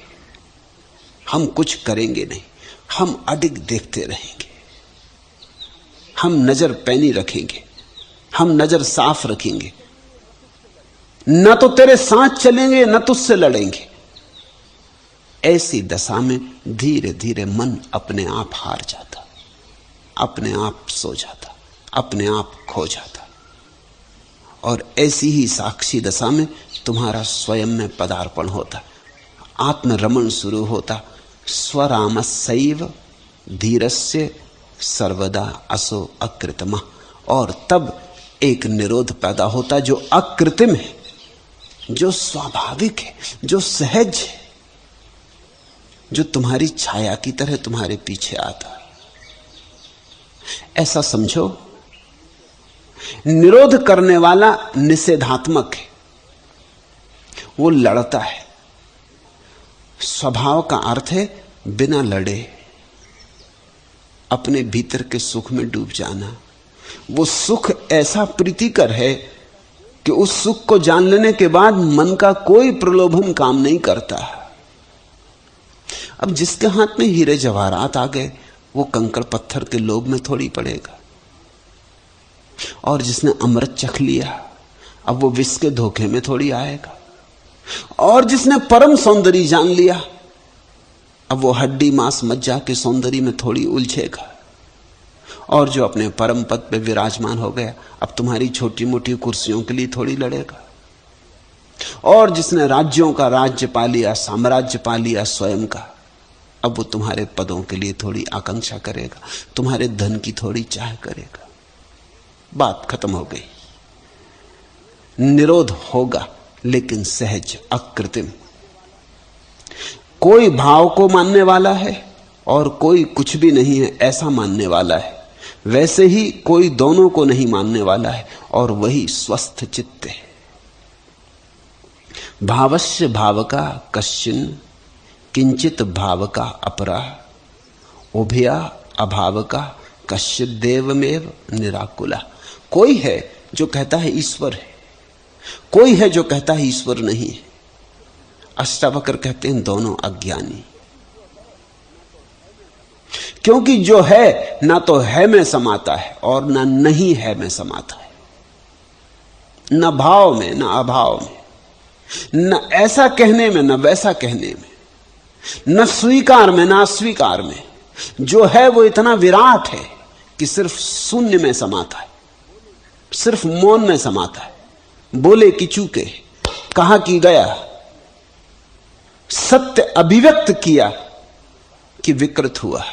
हम कुछ करेंगे नहीं, हम अडिग देखते रहेंगे। हम नजर पैनी रखेंगे, हम नजर साफ रखेंगे। न तो तेरे साथ चलेंगे, न तुझसे लड़ेंगे। ऐसी दशा में धीरे धीरे मन अपने आप हार जाता, अपने आप सो जाता, अपने आप खो जाता। और ऐसी ही साक्षी दशा में तुम्हारा स्वयं में पदार्पण होता, आत्मरमण शुरू होता। स्वरामस्यैव धीरस्य सर्वदा असो अकृतमः। और तब एक निरोध पैदा होता जो अकृत्रिम है, जो स्वाभाविक है, जो सहज है, जो तुम्हारी छाया की तरह तुम्हारे पीछे आता है। ऐसा समझो, निरोध करने वाला निषेधात्मक है, वो लड़ता है। स्वभाव का अर्थ है बिना लड़े अपने भीतर के सुख में डूब जाना। वो सुख ऐसा प्रीतिकर है कि उस सुख को जान लेने के बाद मन का कोई प्रलोभन काम नहीं करता। अब जिसके हाथ में हीरे जवाहरात आ गए, वो कंकड़ पत्थर के लोभ में थोड़ी पड़ेगा। और जिसने अमृत चख लिया, अब वो विष के धोखे में थोड़ी आएगा। और जिसने परम सौंदर्य जान लिया, अब वो हड्डी मांस मज्जा के सौंदर्य में थोड़ी उलझेगा। और जो अपने परम पद पे विराजमान हो गया, अब तुम्हारी छोटी मोटी कुर्सियों के लिए थोड़ी लड़ेगा। और जिसने राज्यों का राज्य पा लिया, साम्राज्य पा लिया स्वयं का, अब वो तुम्हारे पदों के लिए थोड़ी आकांक्षा करेगा, तुम्हारे धन की थोड़ी चाह करेगा। बात खत्म हो गई। निरोध होगा, लेकिन सहज, अकृत्रिम। कोई भाव को मानने वाला है और कोई कुछ भी नहीं है ऐसा मानने वाला है। वैसे ही कोई दोनों को नहीं मानने वाला है, और वही स्वस्थ चित्त है। भावस्य भाव का कश्चिन किंचित भाव का अपरा, उभया अभाव का कश्चित देवमेव निराकुला। कोई है जो कहता है ईश्वर है, कोई है जो कहता है ईश्वर नहीं है। अष्टावक्र कहते हैं दोनों अज्ञानी। क्योंकि जो है ना तो है में समाता है और ना नहीं है में समाता है, न भाव में न अभाव में, न ऐसा कहने में न वैसा कहने में, न स्वीकार में न अस्वीकार में। जो है वो इतना विराट है कि सिर्फ शून्य में समाता है, सिर्फ मौन में समाता है। बोले कि चूके, कहा कि गया, सत्य अभिव्यक्त किया कि विकृत हुआ।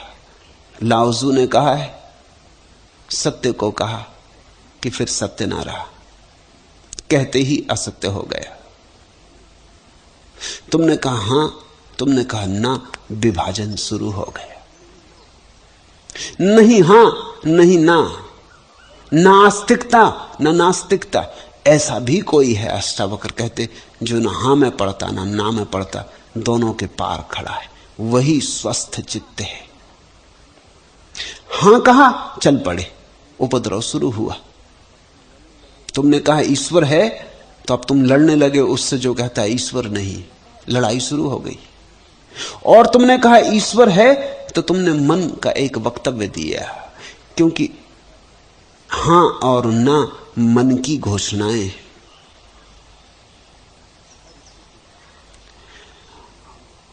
लाओजू ने कहा है, सत्य को कहा कि फिर सत्य ना रहा, कहते ही असत्य हो गया। तुमने कहा हां, तुमने कहा ना, विभाजन शुरू हो गया। नहीं हां नहीं ना, नास्तिकता न नास्तिकता, ऐसा भी कोई है, अष्टावक्र कहते, जो ना हां में पड़ता ना में पड़ता, दोनों के पार खड़ा है, वही स्वस्थ चित्त है। हां कहा, चल पड़े, उपद्रव शुरू हुआ। तुमने कहा ईश्वर है, तो अब तुम लड़ने लगे उससे जो कहता है ईश्वर नहीं, लड़ाई शुरू हो गई। और तुमने कहा ईश्वर है, तो तुमने मन का एक वक्तव्य दिया, क्योंकि हां और ना मन की घोषणाएं,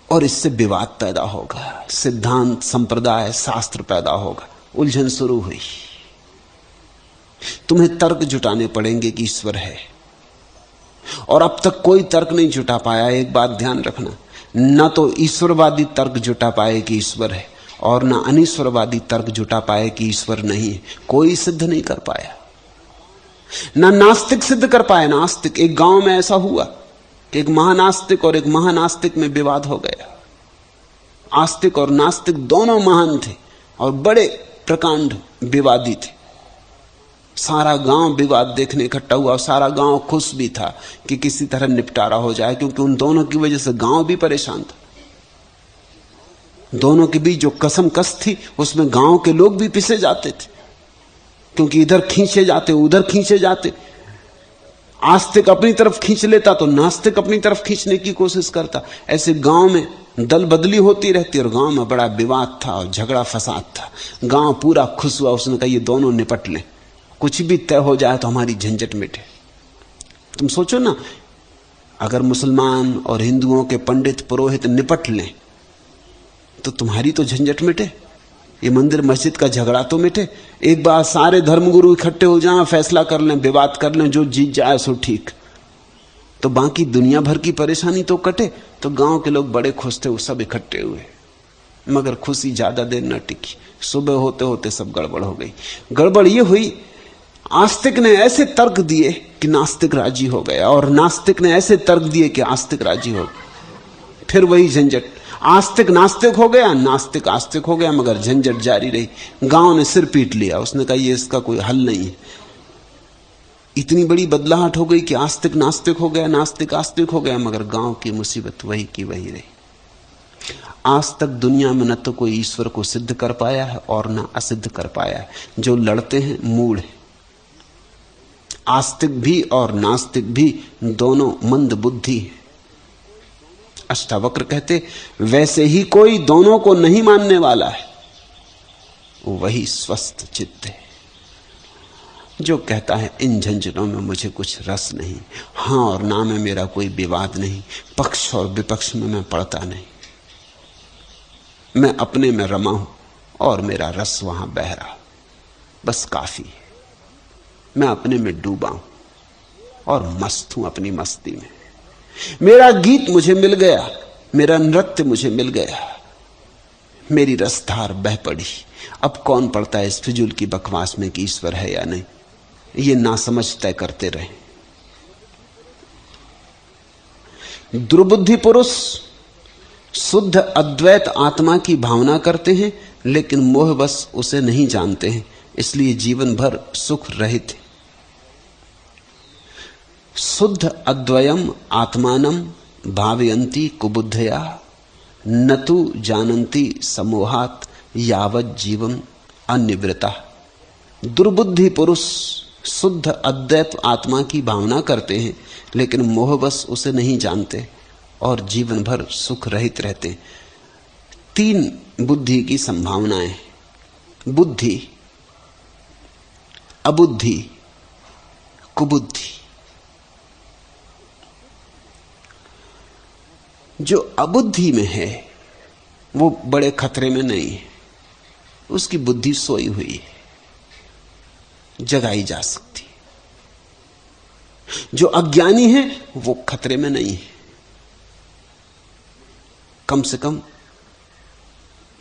और इससे विवाद पैदा होगा, सिद्धांत, संप्रदाय, शास्त्र पैदा होगा, उलझन शुरू हुई। तुम्हें तर्क जुटाने पड़ेंगे कि ईश्वर है, और अब तक कोई तर्क नहीं जुटा पाया। एक बात ध्यान रखना, न तो ईश्वरवादी तर्क जुटा पाए कि ईश्वर है, और न अनीश्वरवादी तर्क जुटा पाए कि ईश्वर नहीं है। कोई सिद्ध नहीं कर पाया, न नास्तिक सिद्ध कर पाए। नास्तिक, एक गांव में ऐसा हुआ कि एक महानास्तिक और एक महानास्तिक में विवाद हो गया। आस्तिक और नास्तिक दोनों महान थे और बड़े प्रकांड विवादी थे। सारा गांव विवाद देखने इकट्ठा हुआ, और सारा गांव खुश भी था कि किसी तरह निपटारा हो जाए, क्योंकि उन दोनों की वजह से गांव भी परेशान था। दोनों के बीच जो कसम कस थी, उसमें गांव के लोग भी पिसे जाते थे, क्योंकि इधर खींचे जाते, उधर खींचे जाते। आस्तिक अपनी तरफ खींच लेता तो नास्तिक अपनी तरफ खींचने की कोशिश करता। ऐसे गांव में दल बदली होती रहती, और गांव में बड़ा विवाद था और झगड़ा फसाद था। गांव पूरा खुश हुआ, उसने कहा ये दोनों निपट लें, कुछ भी तय हो जाए तो हमारी झंझट मिटे। तुम सोचो ना, अगर मुसलमान और हिंदुओं के पंडित पुरोहित निपट लें तो तुम्हारी तो झंझट मिटे, ये मंदिर मस्जिद का झगड़ा तो मिटे। एक बार सारे धर्मगुरु इकट्ठे हो जाएं, फैसला कर लें, विवाद कर लें, जो जीत जाए सो ठीक, तो बाकी दुनिया भर की परेशानी तो कटे। तो गांव के लोग बड़े खुश थे, वो सब इकट्ठे हुए, मगर खुशी ज्यादा देर न टिकी। सुबह होते होते सब गड़बड़ हो गई। गड़बड़ ये हुई, आस्तिक ने ऐसे तर्क दिए कि नास्तिक राजी हो गया, और नास्तिक ने ऐसे तर्क दिए कि आस्तिक राजी हो गया। फिर वही झंझट, आस्तिक नास्तिक हो गया, नास्तिक आस्तिक हो गया, मगर झंझट जारी रही। गांव ने सिर पीट लिया, उसने कहा ये इसका कोई हल नहीं है। इतनी बड़ी बदलाहट हो गई कि आस्तिक नास्तिक हो गया, नास्तिक आस्तिक हो गया, मगर गांव की मुसीबत वही की वही रही। आज तक दुनिया में न तो कोई ईश्वर को सिद्ध कर पाया है और न असिद्ध कर पाया है। जो लड़ते हैं मूढ़ है। आस्तिक भी और नास्तिक भी दोनों मंद बुद्धि है। अष्टावक्र कहते, वैसे ही कोई दोनों को नहीं मानने वाला है, वही स्वस्थ चित्त है, जो कहता है इन झंझटों में मुझे कुछ रस नहीं, हां और ना में मेरा कोई विवाद नहीं, पक्ष और विपक्ष में मैं पड़ता नहीं, मैं अपने में रमा हूं और मेरा रस वहां बह रहा, बस काफी है। मैं अपने में डूबा हूं और मस्त हूं अपनी मस्ती में। मेरा गीत मुझे मिल गया, मेरा नृत्य मुझे मिल गया, मेरी रसधार बह पड़ी। अब कौन पड़ता है इस फिजूल की बकवास में कि ईश्वर है या नहीं, ये नासमझ तय करते रहे। दुर्बुद्धि पुरुष शुद्ध अद्वैत आत्मा की भावना करते हैं, लेकिन मोहवश उसे नहीं जानते हैं, इसलिए जीवन भर सुख रहित है। शुद्ध अद्वयम आत्मानम भावयन्ति कुबुद्धया नतु जानन्ति समोहात यावत जीवन अनिवृता। दुर्बुद्धि पुरुष शुद्ध अद्वैत आत्मा की भावना करते हैं, लेकिन मोहवश उसे नहीं जानते और जीवन भर सुख रहित रहते हैं। तीन बुद्धि की संभावनाएं, बुद्धि, अबुद्धि, कुबुद्धि। जो अबुद्धि में है वो बड़े खतरे में नहीं है, उसकी बुद्धि सोई हुई है, जगाई जा सकती। जो अज्ञानी है वो खतरे में नहीं है, कम से कम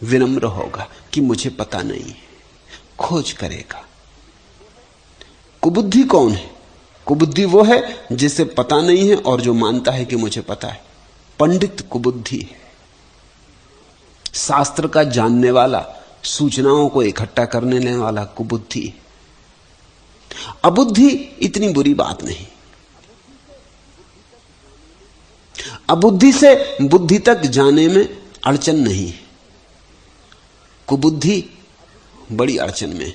विनम्र होगा कि मुझे पता नहीं है, खोज करेगा। कुबुद्धि कौन है? कुबुद्धि वो है जिसे पता नहीं है और जो मानता है कि मुझे पता है। पंडित कुबुद्धि है, शास्त्र का जानने वाला, सूचनाओं को इकट्ठा करने वाला कुबुद्धि। अबुद्धि इतनी बुरी बात नहीं, अबुद्धि से बुद्धि तक जाने में अड़चन नहीं है, कुबुद्धि बड़ी अड़चन में।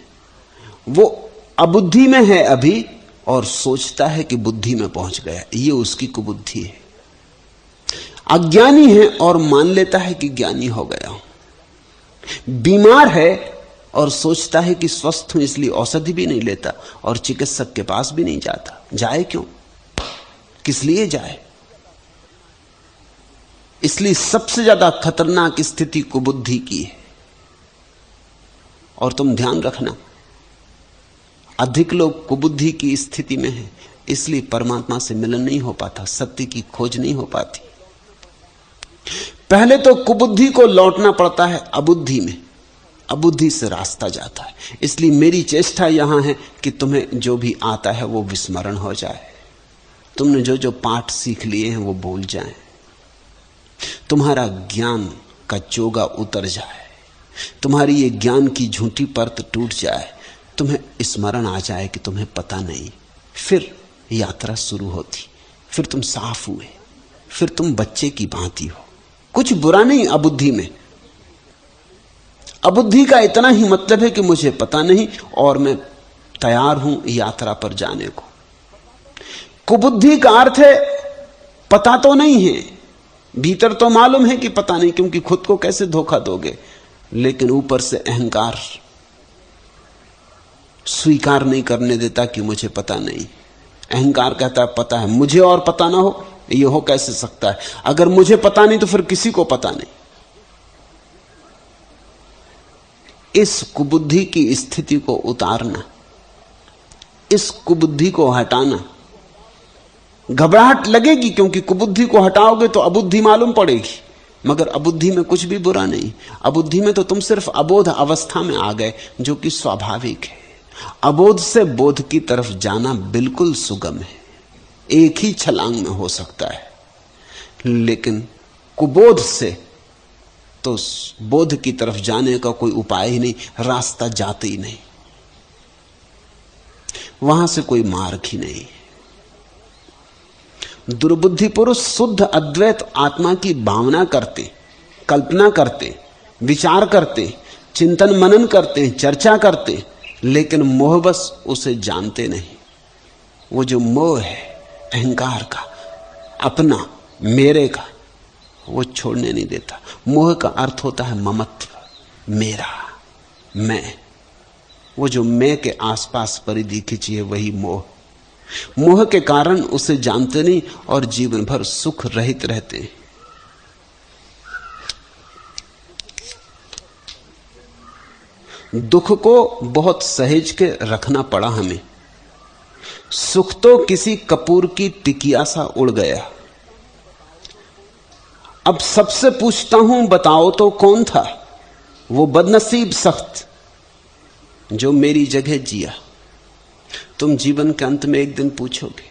वो अबुद्धि में है अभी और सोचता है कि बुद्धि में पहुंच गया, ये उसकी कुबुद्धि है। अज्ञानी है और मान लेता है कि ज्ञानी हो गया हूं। बीमार है और सोचता है कि स्वस्थ हूं, इसलिए औषधि भी नहीं लेता और चिकित्सक के पास भी नहीं जाता। जाए क्यों? किस लिए जाए? इसलिए सबसे ज्यादा खतरनाक स्थिति कुबुद्धि की है। और तुम ध्यान रखना, अधिक लोग कुबुद्धि की स्थिति में हैं, इसलिए परमात्मा से मिलन नहीं हो पाता, सत्य की खोज नहीं हो पाती। पहले तो कुबुद्धि को लौटना पड़ता है अबुद्धि में, अबुद्धि से रास्ता जाता है। इसलिए मेरी चेष्टा यहां है कि तुम्हें जो भी आता है वो विस्मरण हो जाए, तुमने जो जो पाठ सीख लिए हैं वो भूल जाएं, तुम्हारा ज्ञान का चोगा उतर जाए, तुम्हारी ये ज्ञान की झूठी परत टूट जाए, तुम्हें स्मरण आ जाए कि तुम्हें पता नहीं। फिर यात्रा शुरू होती, फिर तुम साफ हुए, फिर तुम बच्चे की भांति हो। कुछ बुरा नहीं अबुद्धि में। अबुद्धि का इतना ही मतलब है कि मुझे पता नहीं और मैं तैयार हूं यात्रा पर जाने को। कुबुद्धि का अर्थ है पता तो नहीं है, भीतर तो मालूम है कि पता नहीं, क्योंकि खुद को कैसे धोखा दोगे, लेकिन ऊपर से अहंकार स्वीकार नहीं करने देता कि मुझे पता नहीं। अहंकार कहता है पता है मुझे और पता ना हो, ये हो कैसे सकता है? अगर मुझे पता नहीं तो फिर किसी को पता नहीं। इस कुबुद्धि की स्थिति को उतारना, इस कुबुद्धि को हटाना। घबराहट लगेगी क्योंकि कुबुद्धि को हटाओगे तो अबुद्धि मालूम पड़ेगी, मगर अबुद्धि में कुछ भी बुरा नहीं। अबुद्धि में तो तुम सिर्फ अबोध अवस्था में आ गए, जो कि स्वाभाविक है। अबोध से बोध की तरफ जाना बिल्कुल सुगम है, एक ही छलांग में हो सकता है। लेकिन कुबोध से तो बोध की तरफ जाने का कोई उपाय ही नहीं, रास्ता जाते ही नहीं, वहां से कोई मार्ग ही नहीं। दुर्बुद्धि पुरुष शुद्ध अद्वैत आत्मा की भावना करते, कल्पना करते, विचार करते, चिंतन मनन करते, चर्चा करते, लेकिन मोहबस उसे जानते नहीं। वो जो मोह है अहंकार का, अपना, मेरे का, वो छोड़ने नहीं देता। मोह का अर्थ होता है ममत्व, मेरा, मैं। वो जो मैं के आसपास परिधि खिंची है वही मोह। मोह के कारण उसे जानते नहीं और जीवन भर सुख रहित रहते हैं। दुख को बहुत सहेज के रखना पड़ा हमें। सुख तो किसी कपूर की टिकिया सा उड़ गया। अब सबसे पूछता हूं, बताओ तो कौन था वो बदनसीब सख्त जो मेरी जगह जिया? तुम जीवन के अंत में एक दिन पूछोगे,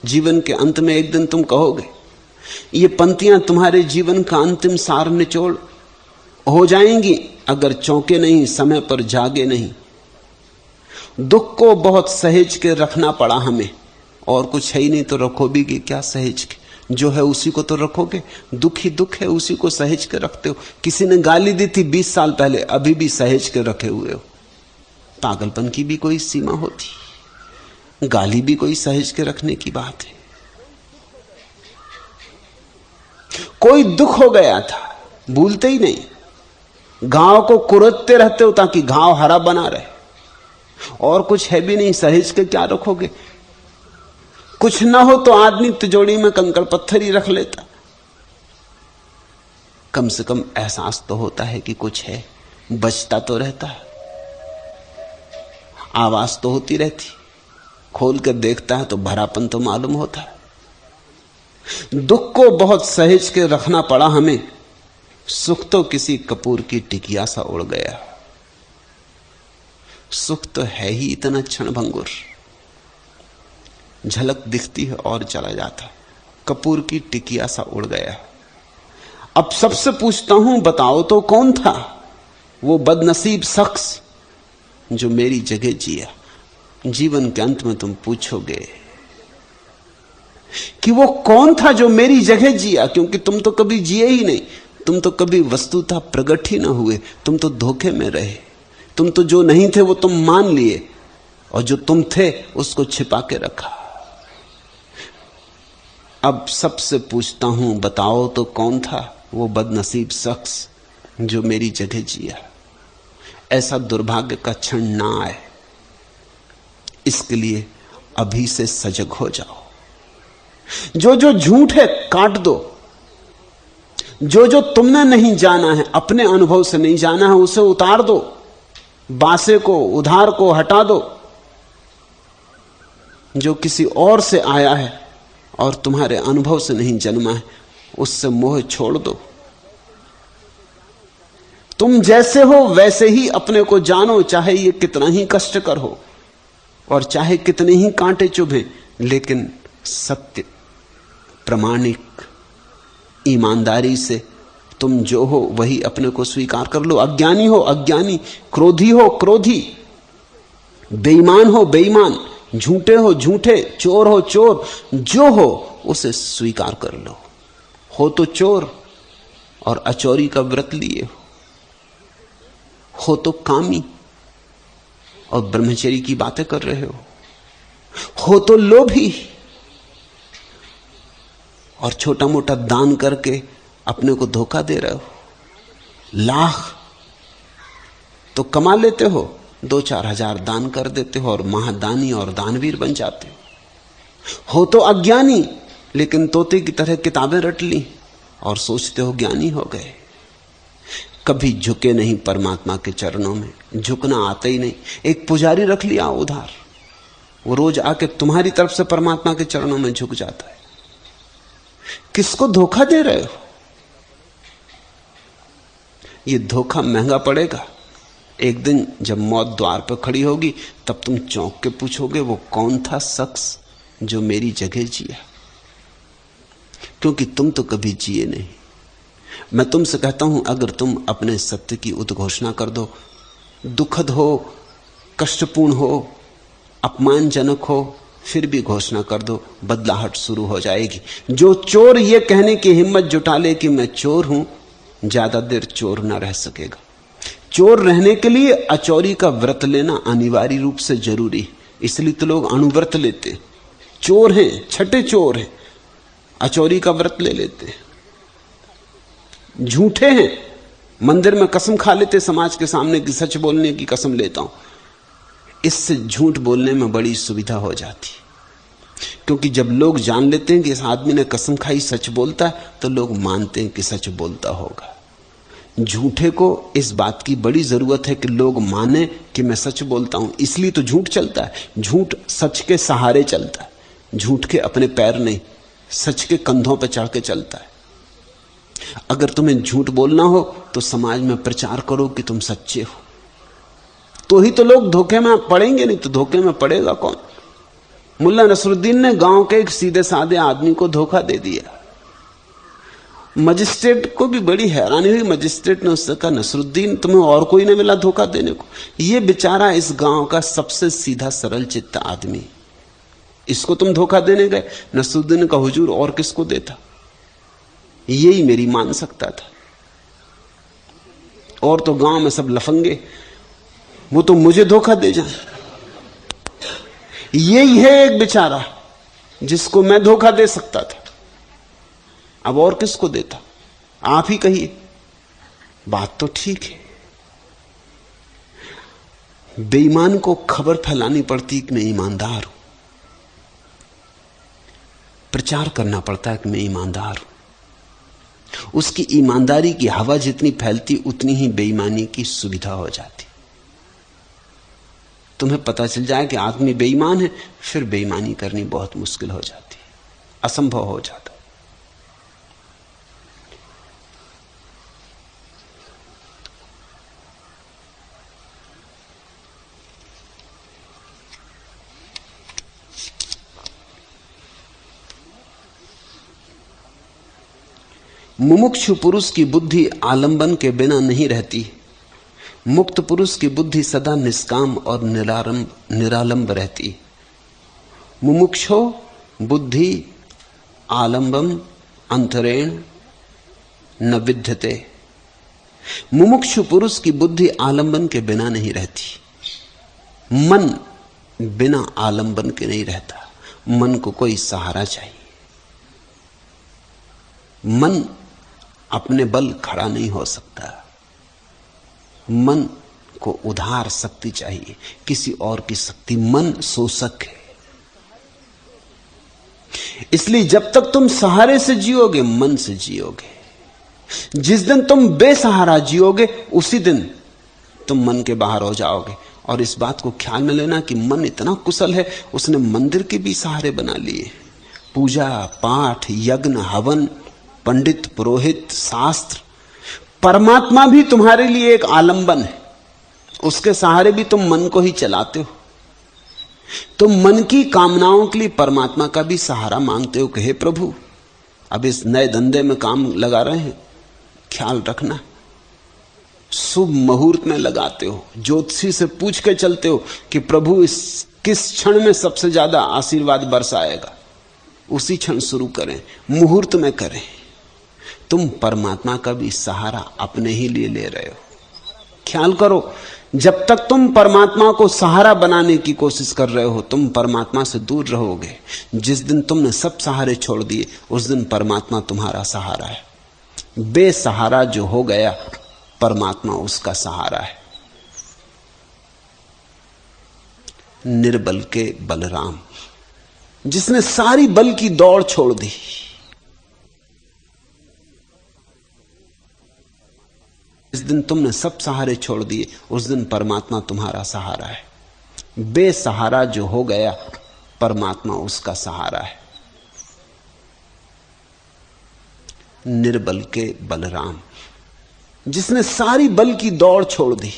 जीवन के अंत में एक दिन तुम कहोगे। ये पंक्तियां तुम्हारे जीवन का अंतिम सार निचोड़ हो जाएंगी अगर चौंके नहीं, समय पर जागे नहीं। दुख को बहुत सहेज के रखना पड़ा हमें, और कुछ है ही नहीं तो रखो भी कि क्या सहेज के? जो है उसी को तो रखोगे। दुख ही दुख है, उसी को सहेज के रखते हो। किसी ने गाली दी थी 20 साल पहले, अभी भी सहेज के रखे हुए हो। पागलपन की भी कोई सीमा होती, गाली भी कोई सहेज के रखने की बात है। कोई दुख हो गया था, भूलते ही नहीं, घाव को कुरतते रहते हो ताकि घाव हरा बना रहे। और कुछ है भी नहीं, सहेज के क्या रखोगे? कुछ ना हो तो आदमी तिजोरी में कंकड़ पत्थर ही रख लेता, कम से कम एहसास तो होता है कि कुछ है, बचता तो रहता है, आवाज तो होती रहती, खोल कर देखता है तो भरापन तो मालूम होता है। दुख को बहुत सहेज के रखना पड़ा हमें, सुख तो किसी कपूर की टिकिया सा उड़ गया। सुख तो है ही इतना क्षणभंगुर, झलक दिखती है और चला जाता, कपूर की टिकिया सा उड़ गया। अब सबसे पूछता हूं, बताओ तो कौन था वो बदनसीब शख्स जो मेरी जगह जिया? जीवन के अंत में तुम पूछोगे, कि वो कौन था जो मेरी जगह जिया, क्योंकि तुम तो कभी जिए ही नहीं, तुम तो कभी वस्तुतः प्रकट ही ना हुए, तुम तो धोखे में रहे। तुम तो जो नहीं थे वो तुम मान लिए, और जो तुम थे उसको छिपा के रखा। अब सबसे पूछता हूं, बताओ तो कौन था वो बदनसीब शख्स जो मेरी जगह जिया। ऐसा दुर्भाग्य का क्षण ना आए, इसके लिए अभी से सजग हो जाओ। जो जो झूठ है काट दो, जो जो तुमने नहीं जाना है, अपने अनुभव से नहीं जाना है, उसे उतार दो, बासे को, उधार को हटा दो। जो किसी और से आया है और तुम्हारे अनुभव से नहीं जन्मा है, उससे मोह छोड़ दो। तुम जैसे हो वैसे ही अपने को जानो, चाहे ये कितना ही कष्टकर हो और चाहे कितने ही कांटे चुभे, लेकिन सत्य, प्रामाणिक, ईमानदारी से तुम जो हो वही अपने को स्वीकार कर लो। अज्ञानी हो अज्ञानी, क्रोधी हो क्रोधी, बेईमान हो बेईमान, झूठे हो झूठे, चोर हो चोर, जो हो उसे स्वीकार कर लो। हो तो चोर और अचोरी का व्रत लिए हो तो कामी और ब्रह्मचर्य की बातें कर रहे हो तो लोभी और छोटा मोटा दान करके अपने को धोखा दे रहे हो। लाख तो कमा लेते हो, 2-4 हजार दान कर देते हो और महादानी और दानवीर बन जाते हो तो अज्ञानी, लेकिन तोते की तरह किताबें रट ली और सोचते हो ज्ञानी हो गए। कभी झुके नहीं परमात्मा के चरणों में, झुकना आता ही नहीं। एक पुजारी रख लिया उधार, वो रोज आके तुम्हारी तरफ से परमात्मा के चरणों में झुक जाता है। किसको धोखा दे रहे हो? ये धोखा महंगा पड़ेगा। एक दिन जब मौत द्वार पर खड़ी होगी, तब तुम चौंक के पूछोगे, वो कौन था शख्स जो मेरी जगह जिया? क्योंकि तुम तो कभी जिए नहीं। मैं तुमसे कहता हूं, अगर तुम अपने सत्य की उद्घोषणा कर दो, दुखद हो, कष्टपूर्ण हो, अपमानजनक हो, फिर भी घोषणा कर दो, बदलाहट शुरू हो जाएगी। जो चोर ये कहने की हिम्मत जुटा ले कि मैं चोर हूं, ज्यादा देर चोर ना रह सकेगा। चोर रहने के लिए अचोरी का व्रत लेना अनिवार्य रूप से जरूरी है, इसलिए तो लोग अणुव्रत लेते। चोर हैं, छठे चोर हैं, अचोरी का व्रत ले लेते हैं। झूठे हैं, मंदिर में कसम खा लेते समाज के सामने कि सच बोलने की कसम लेता हूं। इससे झूठ बोलने में बड़ी सुविधा हो जाती, क्योंकि जब लोग जान लेते हैं कि इस आदमी ने कसम खाई सच बोलता है, तो लोग मानते हैं कि सच बोलता होगा। झूठे को इस बात की बड़ी जरूरत है कि लोग माने कि मैं सच बोलता हूं, इसलिए तो झूठ चलता है। झूठ सच के सहारे चलता है, झूठ के अपने पैर नहीं, सच के कंधों पर चढ़ के चलता है। अगर तुम्हें झूठ बोलना हो तो समाज में प्रचार करो कि तुम सच्चे हो, तो ही तो लोग धोखे में पड़ेंगे, नहीं तो धोखे में पड़ेगा कौन? मुल्ला नसरुद्दीन ने गांव के एक सीधे साधे आदमी को धोखा दे दिया। मजिस्ट्रेट को भी बड़ी हैरानी हुई। मजिस्ट्रेट ने उससे कहा, नसरुद्दीन तुम्हें और कोई नहीं मिला धोखा देने को? ये बेचारा इस गांव का सबसे सीधा सरल चित्त आदमी, इसको तुम धोखा देने गए? नसरुद्दीन का हुजूर और किसको देता, यही मेरी मान सकता था। और तो गांव में सब लफंगे, वो तो मुझे धोखा दे जाए। यही है एक बेचारा जिसको मैं धोखा दे सकता था, अब और किसको देता? आप ही कहिए। बात तो ठीक है, बेईमान को खबर फैलानी पड़ती कि मैं ईमानदार हूं, प्रचार करना पड़ता है कि मैं ईमानदार हूं। उसकी ईमानदारी की हवा जितनी फैलती, उतनी ही बेईमानी की सुविधा हो जाती। तुम्हें पता चल जाए कि आदमी बेईमान है, फिर बेईमानी करनी बहुत मुश्किल हो जाती है, असंभव हो जाता। मुमुक्षु पुरुष की बुद्धि आलंबन के बिना नहीं रहती। मुक्त पुरुष की बुद्धि सदा निष्काम और निरालंब रहती। मुमुक्षो बुद्धि आलंबम अंतरेण न विद्यते। मुमुक्षु पुरुष की बुद्धि आलंबन के बिना नहीं रहती। मन बिना आलंबन के नहीं रहता। मन को कोई सहारा चाहिए। मन अपने बल खड़ा नहीं हो सकता। मन को उधार शक्ति चाहिए, किसी और की शक्ति। मन शोषक है। इसलिए जब तक तुम सहारे से जियोगे, मन से जियोगे। जिस दिन तुम बेसहारा जियोगे, उसी दिन तुम मन के बाहर हो जाओगे। और इस बात को ख्याल में लेना कि मन इतना कुशल है, उसने मंदिर के भी सहारे बना लिए। पूजा पाठ, यज्ञ, हवन, पंडित, पुरोहित, शास्त्र। परमात्मा भी तुम्हारे लिए एक आलंबन है। उसके सहारे भी तुम मन को ही चलाते हो। तुम मन की कामनाओं के लिए परमात्मा का भी सहारा मांगते हो कि हे प्रभु, अब इस नए धंधे में काम लगा रहे हैं, ख्याल रखना। शुभ मुहूर्त में लगाते हो, ज्योतिषी से पूछ के चलते हो कि प्रभु इस किस क्षण में सबसे ज्यादा आशीर्वाद बरसाएगा, उसी क्षण शुरू करें, मुहूर्त में करें। तुम परमात्मा का भी सहारा अपने ही लिए ले रहे हो। ख्याल करो, जब तक तुम परमात्मा को सहारा बनाने की कोशिश कर रहे हो, तुम परमात्मा से दूर रहोगे। जिस दिन तुमने सब सहारे छोड़ दिए, उस दिन परमात्मा तुम्हारा सहारा है। बेसहारा जो हो गया, परमात्मा उसका सहारा है। निर्बल के बलराम, जिसने सारी बल की दौड़ छोड़ दी। जिस दिन तुमने सब सहारे छोड़ दिए, उस दिन परमात्मा तुम्हारा सहारा है। बेसहारा जो हो गया, परमात्मा उसका सहारा है। निर्बल के बलराम, जिसने सारी बल की दौड़ छोड़ दी।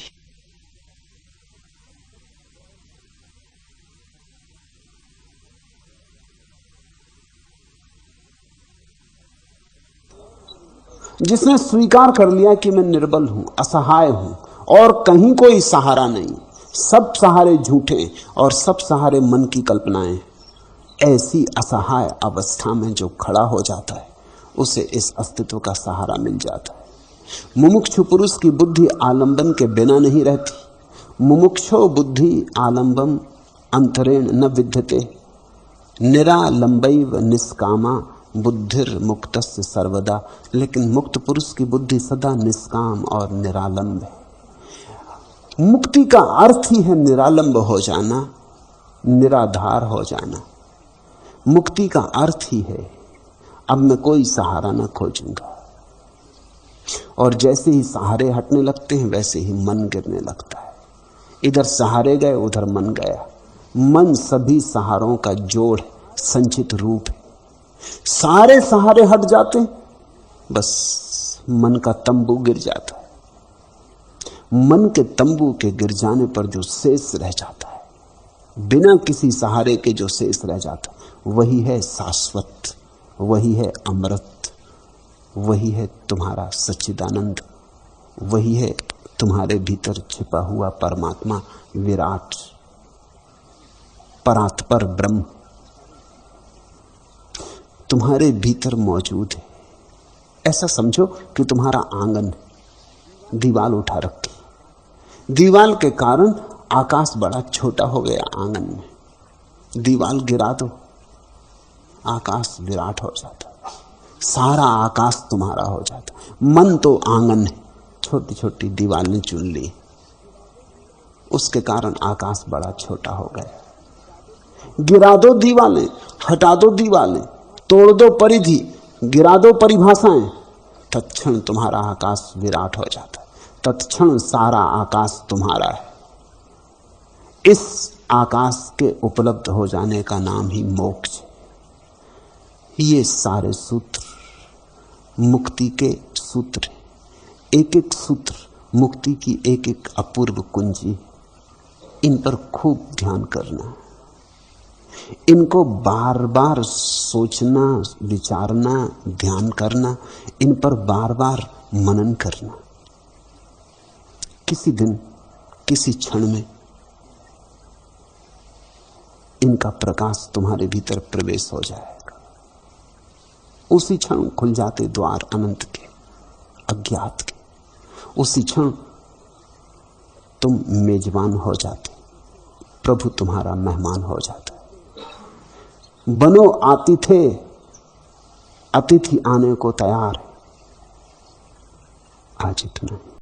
जिसने स्वीकार कर लिया कि मैं निर्बल हूं, असहाय हूं और कहीं कोई सहारा नहीं, सब सहारे झूठे और सब सहारे मन की कल्पनाएं। ऐसी असहाय अवस्था में जो खड़ा हो जाता है, उसे इस अस्तित्व का सहारा मिल जाता है। मुमुक्षु पुरुष की बुद्धि आलंबन के बिना नहीं रहती। मुमुक्षो बुद्धि आलंबम अंतरेण न विद्यते। निरालंबैव निष्कामा बुद्धिर मुक्तस्य सर्वदा। लेकिन मुक्त पुरुष की बुद्धि सदा निष्काम और निरालंब है। मुक्ति का अर्थ ही है निरालंब हो जाना, निराधार हो जाना। मुक्ति का अर्थ ही है अब मैं कोई सहारा न खोजूंगा। और जैसे ही सहारे हटने लगते हैं, वैसे ही मन गिरने लगता है। इधर सहारे गए, उधर मन गया। मन सभी सहारों का जोड़, संचित रूप है। सारे सहारे हट जाते हैं, बस मन का तंबू गिर जाता है। मन के तंबू के गिर जाने पर जो शेष रह जाता है, बिना किसी सहारे के जो शेष रह जाता है, वही है शाश्वत, वही है अमृत, वही है तुम्हारा सच्चिदानंद, वही है तुम्हारे भीतर छिपा हुआ परमात्मा, विराट परात्पर ब्रह्म तुम्हारे भीतर मौजूद है। ऐसा समझो कि तुम्हारा आंगन है, दीवार उठा रखी। दीवार के कारण आकाश बड़ा छोटा हो गया आंगन में। दीवार गिरा दो, आकाश विराट हो जाता, सारा आकाश तुम्हारा हो जाता। मन तो आंगन है, छोटी छोटी दीवारें चुन ली, उसके कारण आकाश बड़ा छोटा हो गया। गिरा दो दीवारें, हटा दो दीवारें, तोड़ दो परिधि, गिरा दो परिभाषाएं, तत्क्षण तुम्हारा आकाश विराट हो जाता है। तत्क्षण सारा आकाश तुम्हारा है। इस आकाश के उपलब्ध हो जाने का नाम ही मोक्ष है। ये सारे सूत्र मुक्ति के सूत्र हैं। एक एक सूत्र मुक्ति की एक एक अपूर्व कुंजी। इन पर खूब ध्यान करना, इनको बार बार सोचना, विचारना, ध्यान करना, इन पर बार बार मनन करना। किसी दिन, किसी क्षण में इनका प्रकाश तुम्हारे भीतर प्रवेश हो जाएगा। उसी क्षण खुल जाते द्वार अनंत के, अज्ञात के। उसी क्षण तुम मेजबान हो जाते, प्रभु तुम्हारा मेहमान हो जाता। बनो आतिथे, अतिथि आने को तैयार है। आज इतना।